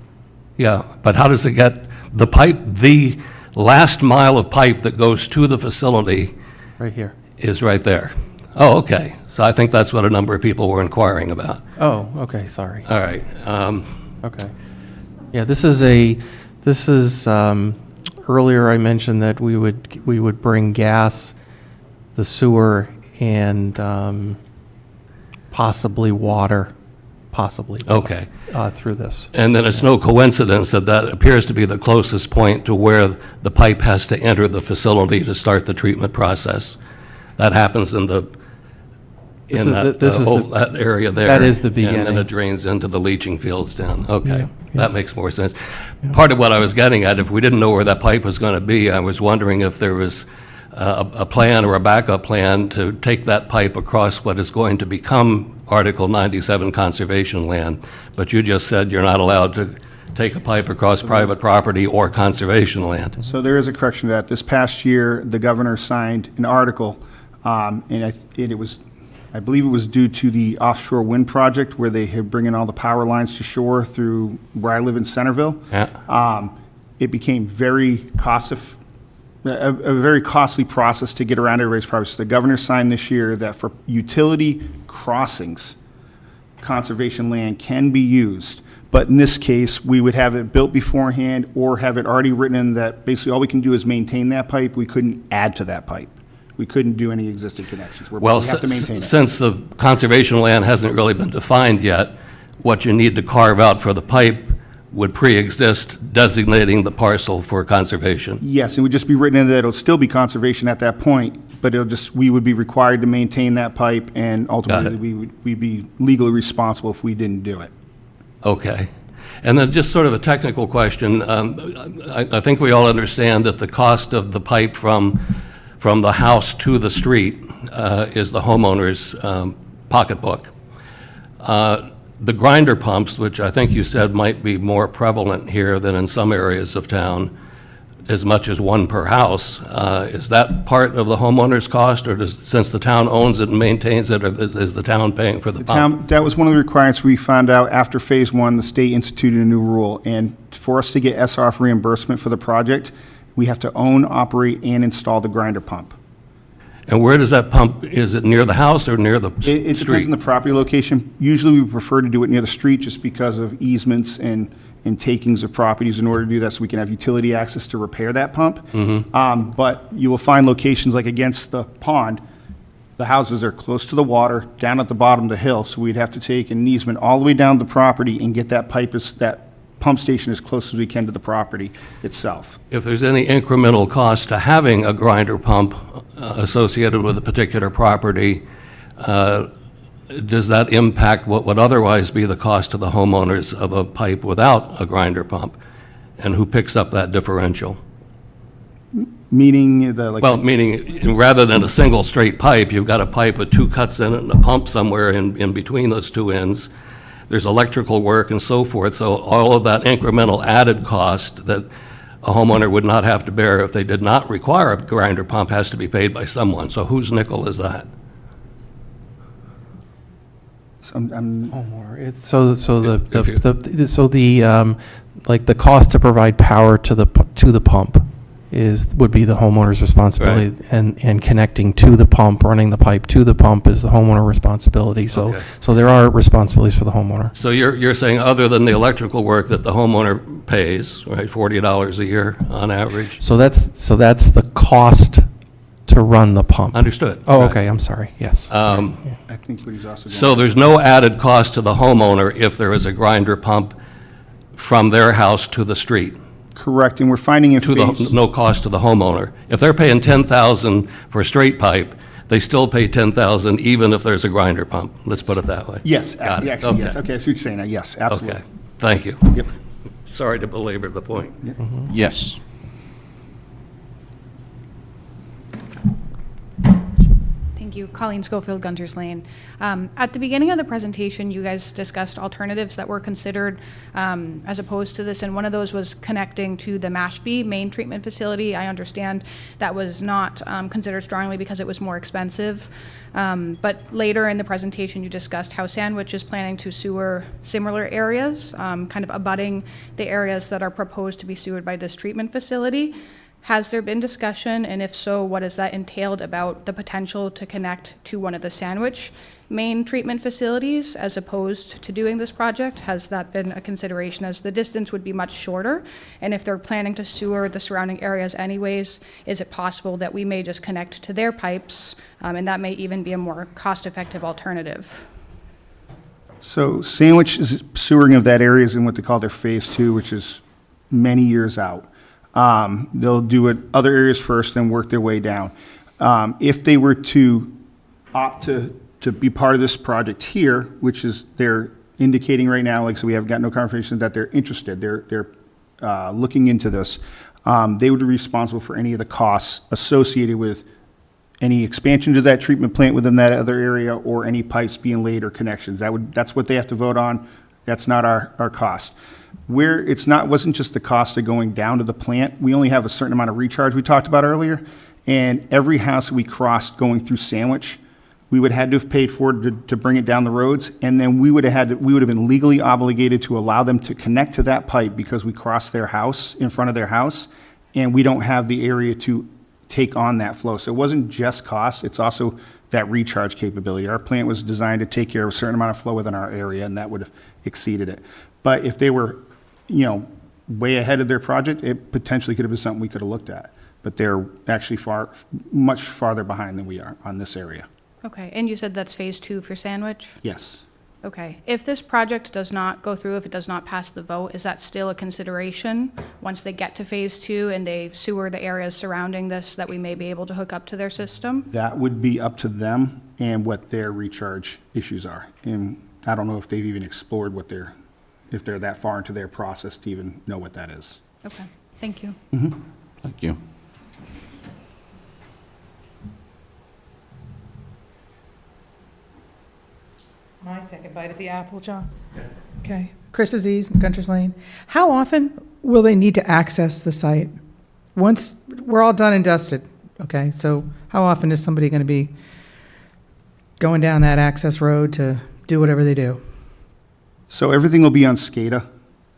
Yeah, but how does it get, the pipe, the last mile of pipe that goes to the facility Right here. is right there? Oh, okay. So I think that's what a number of people were inquiring about. Oh, okay, sorry. All right. Okay. Yeah, earlier I mentioned that we would bring gas, the sewer, and possibly water, Okay. through this. And then it's no coincidence that that appears to be the closest point to where the pipe has to enter the facility to start the treatment process. That happens in This in is that, the- this is the- that area there. that is the And then beginning. it drains into the leaching fields down. Okay, that makes more sense. Part of what I was getting at, if we didn't know where that pipe was going to be, I was wondering if there was a plan or a backup plan to take that pipe across what is going to become Article 97 conservation land. But you just said you're not allowed to take a pipe across private property or conservation land. So there is a correction to that. This past year, the governor signed an article, and it was, I believe it was due to the offshore wind project where they had bringing all the power lines to shore through where I live in Centerville. Yeah. It became very a very costly process to get around everybody's property. So the governor signed this year that for utility crossings, conservation land can be used. But in this case, we would have it built beforehand or have it already written in that basically all we can do is maintain that pipe. We couldn't add to that pipe. We couldn't do any existing connections. Well, We have to maintain it. since the conservation land hasn't really been defined yet, what you need to carve out for the pipe would pre-exist designating the parcel for conservation. Yes, it would just be written in that it'll still be conservation at that point, but we would be required to maintain that pipe, and ultimately, we'd be legally responsible if we didn't do it. Okay. And then just sort of a technical question. I think we all understand that the cost of the pipe from the house to the street is the homeowner's pocketbook. The grinder pumps, which I think you said might be more prevalent here than in some areas of town, as much as one per house, is that part of the homeowner's cost, or since the town owns it and maintains it, or is the town paying for the pump? That was one of the requirements we found out after Phase 1, the state instituted a new rule, and for us to get SRF reimbursement for the project, we have to own, operate, and install the grinder pump. And where does that pump, is it near the house or near the It street? depends on the property location. Usually, we prefer to do it near the street just because of easements and takings of properties in order to do that, so we can have utility access to repair that pump. But you will find locations like against the pond, the houses are close to the water, down at the bottom of the hill, so we'd have to take an easement all the way down the property and get that pump station as close as we can to the property itself. If there's any incremental cost to having a grinder pump associated with a particular property, does that impact what would otherwise be the cost to the homeowners of a pipe without a grinder pump? And who picks up that differential? Meaning Well, meaning, rather than a single straight pipe, you've got a pipe with two cuts in it and a pump somewhere in between those two ends. There's electrical work and so forth, so all of that incremental added cost that a homeowner would not have to bear if they did not require a grinder pump has to be paid by someone. So whose nickel is that? Like the cost to provide power to the pump would be the homeowner's responsibility, Right. and connecting to the pump, running the pipe to the pump is the homeowner responsibility. So, Okay. so there are responsibilities for the homeowner. So you're saying other than the electrical work that the homeowner pays, right, $40 a year on average? So that's the cost to run the pump. Understood. Oh, Right. okay, I'm sorry, yes. I think what he's also going. So there's no added cost to the homeowner if there is a grinder pump from their house to the street? Correct, and we're finding in phase. No cost to the homeowner. If they're paying $10,000 for a straight pipe, they still pay $10,000 even if there's a grinder pump. Let's put it that way. Yes, Got it. actually, yes, okay, I see what you're saying now, yes, absolutely. Okay, thank you. Yep. Sorry to belabor the point. Yes. Thank you. Colleen Schofield, Gunter's Lane. At the beginning of the presentation, you guys discussed alternatives that were considered as opposed to this, and one of those was connecting to the Mashpee main treatment facility. I understand that was not considered strongly because it was more expensive. But later in the presentation, you discussed how Sandwich is planning to sewer similar areas, kind of abutting the areas that are proposed to be sewered by this treatment facility. Has there been discussion, and if so, what has that entailed about the potential to connect to one of the Sandwich main treatment facilities as opposed to doing this project? Has that been a consideration, as the distance would be much shorter? And if they're planning to sewer the surrounding areas anyways, is it possible that we may just connect to their pipes, and that may even be a more cost-effective alternative? So Sandwich is sewering of that area is in what they call their Phase 2, which is many years out. They'll do it other areas first, then work their way down. If they were to opt to to be part of this project here, which is they're indicating right now, like, so we have got no confirmation that they're interested. They're looking into this. They would be responsible for any of the costs associated with any expansion to that treatment plant within that other area or any pipes being laid or connections. That's what they have to vote on. That's not our cost. Where it's not, wasn't just the cost of going down to the plant. We only have a certain amount of recharge we talked about earlier. And every house we crossed going through Sandwich, we would have had to have paid for to bring it down the roads. And then we would have been legally obligated to allow them to connect to that pipe because we crossed their house, in front of their house. And we don't have the area to take on that flow. So it wasn't just cost, it's also that recharge capability. Our plant was designed to take care of a certain amount of flow within our area, and that would have exceeded it. But if they were, way ahead of their project, it potentially could have been something we could have looked at. But they're actually much farther behind than we are on this area. Okay, and you said that's phase 2 for Sandwich? Yes. Okay, if this project does not go through, if it does not pass the vote, is that still a consideration once they get to phase 2 and they sewer the areas surrounding this, that we may be able to hook up to their system? That would be up to them and what their recharge issues are. And I don't know if they've even explored if they're that far into their process to even know what that is. Okay, thank you. Thank you. My second bite at the apple, John. Okay. Chris Aziz, Gunter's Lane. How often will they need to access the site? Once we're all done and dusted, okay? So how often is somebody going to be going down that access road to do whatever they do? So everything will be on SCADA.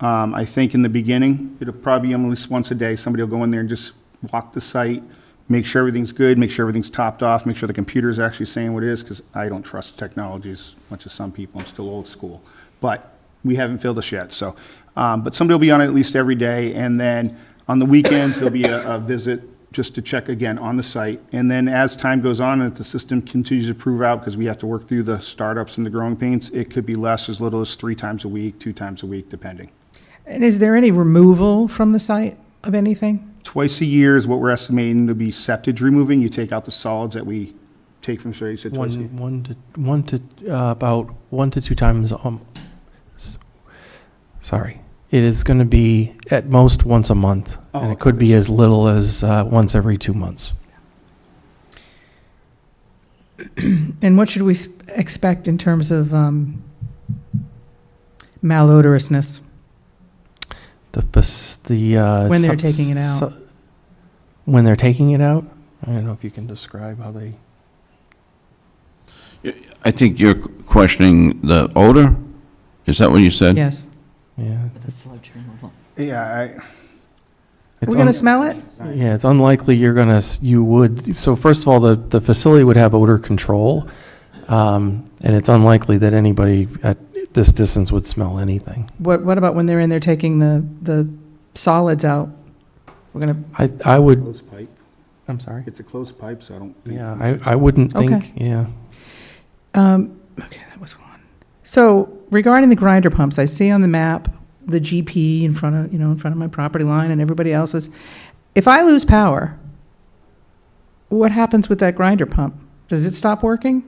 I think in the beginning, it'll probably be at least once a day. Somebody will go in there and just walk the site, make sure everything's good, make sure everything's topped off, make sure the computer is actually saying what it is, because I don't trust technology as much as some people. I'm still old school. But we haven't filled us yet, so. But somebody will be on it at least every day, and then on the weekends, there'll be a visit just to check again on the site. And then as time goes on and if the system continues to prove out, because we have to work through the startups and the growing pains, it could be less, as little as 3 times a week, 2 times a week, depending. And is there any removal from the site of anything? Twice a year is what we're estimating to be septage removing. You take out the solids that we take from, sorry, you said twice a year? About 1 to 2 times. Sorry, it is going to be at most once a month, and it could be as little as once every 2 months. And what should we expect in terms of malodorousness? When they're taking it out. When they're taking it out? I don't know if you can describe how they... I think you're questioning the odor? Is that what you said? Yes. Yeah. Yeah, Are we going to smell it? Yeah, it's unlikely you would. So first of all, the facility would have odor control, and it's unlikely that anybody at this distance would smell anything. What about when they're in there taking the solids out? We're going to... I would... Closed pipe. I'm sorry? It's a closed pipe, so I don't think... Yeah, I wouldn't think, Okay. yeah. Okay, that was one. So regarding the grinder pumps, I see on the map the GP in front of my property line and everybody else's. If I lose power, what happens with that grinder pump? Does it stop working?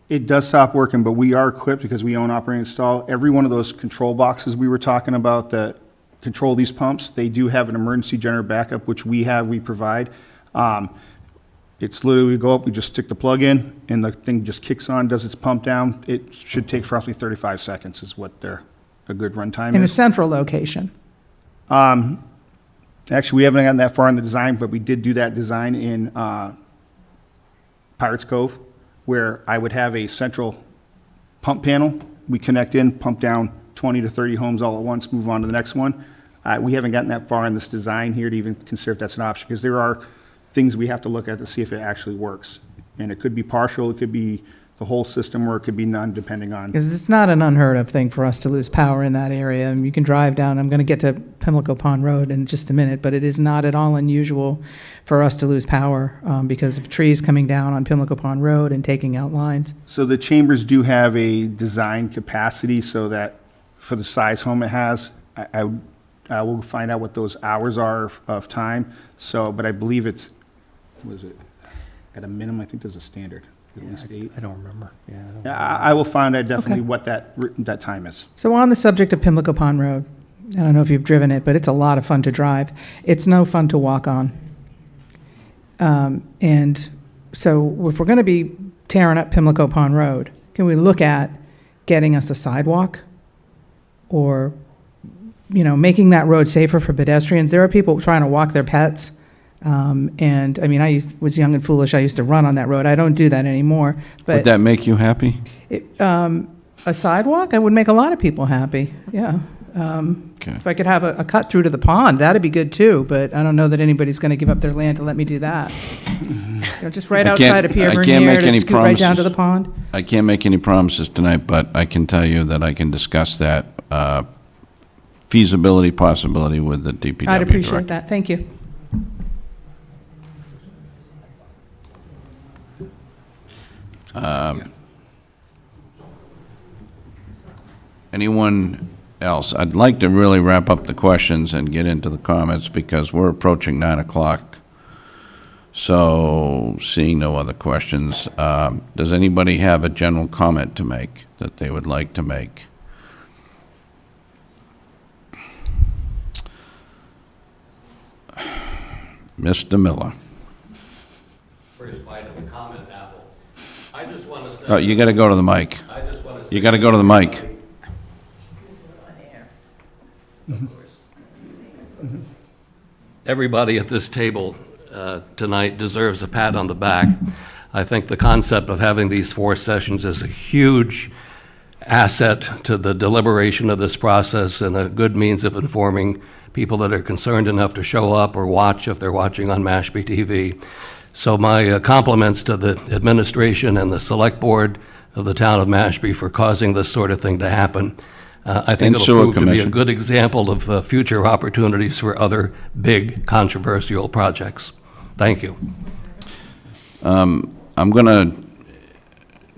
It does stop working, but we are equipped because we own, operate, and install. Every one of those control boxes we were talking about that control these pumps, they do have an emergency generator backup, which we provide. It's literally, we go up, we just stick the plug in, and the thing just kicks on, does its pump down. It should take approximately 35 seconds is what a good runtime is. In a central location? Actually, we haven't gotten that far in the design, but we did do that design in Pirates Cove, where I would have a central pump panel. We connect in, pump down 20 to 30 homes all at once, move on to the next one. We haven't gotten that far in this design here to even consider if that's an option, because there are things we have to look at to see if it actually works. And it could be partial, it could be the whole system, or it could be none, depending on... Because it's not an unheard of thing for us to lose power in that area. And you can drive down, I'm going to get to Pimlico Pond Road in just a minute, but it is not at all unusual for us to lose power because of trees coming down on Pimlico Pond Road and taking out lines. So the chambers do have a design capacity so that for the size home it has, I will find out what those hours are of time. So, but I believe it's, was it at a minimum? I think there's a standard. I don't remember. Yeah, I will find out definitely what that time is. So on the subject of Pimlico Pond Road, I don't know if you've driven it, but it's a lot of fun to drive. It's no fun to walk on. And so if we're going to be tearing up Pimlico Pond Road, can we look at getting us a sidewalk? Or, making that road safer for pedestrians? There are people trying to walk their pets. And, I mean, was young and foolish. I used to run on that road. I don't do that anymore. But Would that make you happy? a sidewalk, I would make a lot of people happy, yeah. If I could have a cut through to the pond, that'd be good too, but I don't know that anybody's going to give up their land to let me do that. Just right outside of Pierre Bernier to scoot right down to the pond. I can't make any promises tonight, but I can tell you that I can discuss that feasibility, possibility with the DPW director. I'd appreciate that, thank you. Anyone else? I'd like to really wrap up the questions and get into the comments because we're approaching 9 o'clock. So, seeing no other questions, does anybody have a general comment to make that they would like to make? Mr. Miller. First bite of the comment apple. I just want to say... Oh, you got to go to the mic. I just want to say... You got to go to the mic. Everybody at this table tonight deserves a pat on the back. I think the concept of having these 4 sessions is a huge asset to the deliberation of this process and a good means of informing people that are concerned enough to show up or watch if they're watching on Mashpee TV. So my compliments to the administration and the select board of the town of Mashpee for causing this sort of thing to happen. I think it'll prove to be a good example of future opportunities for other big controversial projects. Thank you. I'm going to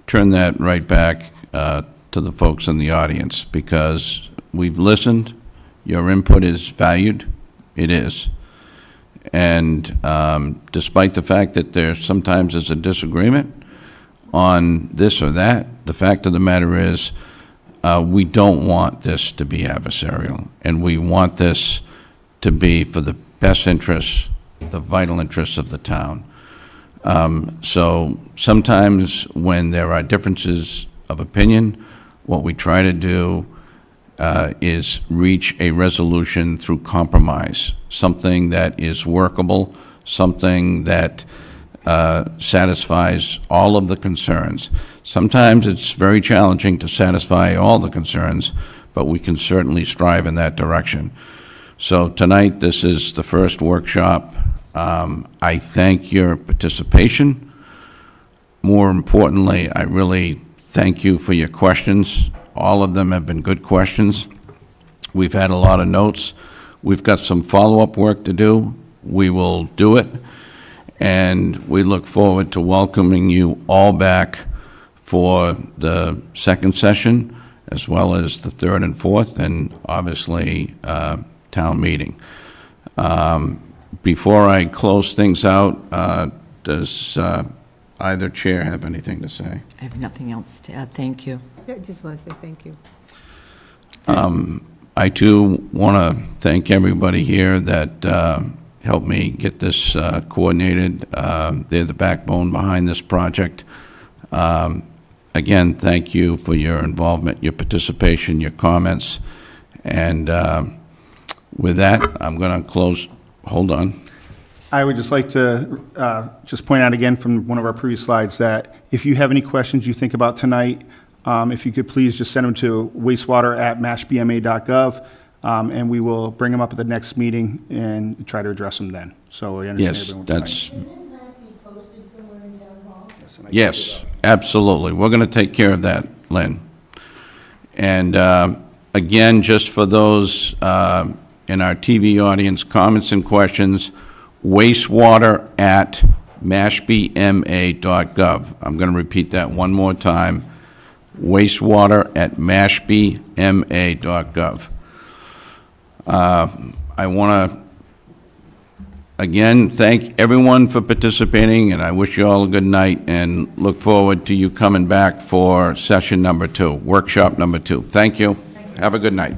turn that right back to the folks in the audience because we've listened. Your input is valued. It is. And despite the fact that there sometimes is a disagreement on this or that, the fact of the matter is we don't want this to be adversarial, and we want this to be for the best interests, the vital interests of the town. So sometimes when there are differences of opinion, what we try to do is reach a resolution through compromise, something that is workable, something that satisfies all of the concerns. Sometimes it's very challenging to satisfy all the concerns, but we can certainly strive in that direction. So tonight, this is the first workshop. I thank your participation. More importantly, I really thank you for your questions. All of them have been good questions. We've had a lot of notes. We've got some follow-up work to do. We will do it. And we look forward to welcoming you all back for the second session, as well as the third and fourth, and obviously town meeting. Before I close things out, does either chair have anything to say? I have nothing else to add. Thank you. I just want to say thank you. I too want to thank everybody here that helped me get this coordinated. They're the backbone behind this project. Again, thank you for your involvement, your participation, your comments. And with that, I'm going to close. Hold on. I would just like to just point out again from one of our previous slides that if you have any questions you think about tonight, if you could please just send them to wastewater@mashpee.gov, and we will bring them up at the next meeting and try to address them then. So we understand Yes, everyone that's... tonight. Yes, absolutely. We're going to take care of that, Lynn. And again, just for those in our TV audience, comments and questions, wastewater@mashpee.gov. I'm going to repeat that one more time. Wastewater@mashpee.gov. I want to Again, thank everyone for participating, and I wish you all a good night, and look forward to you coming back for session number 2, workshop number 2. Thank you. Have a good night.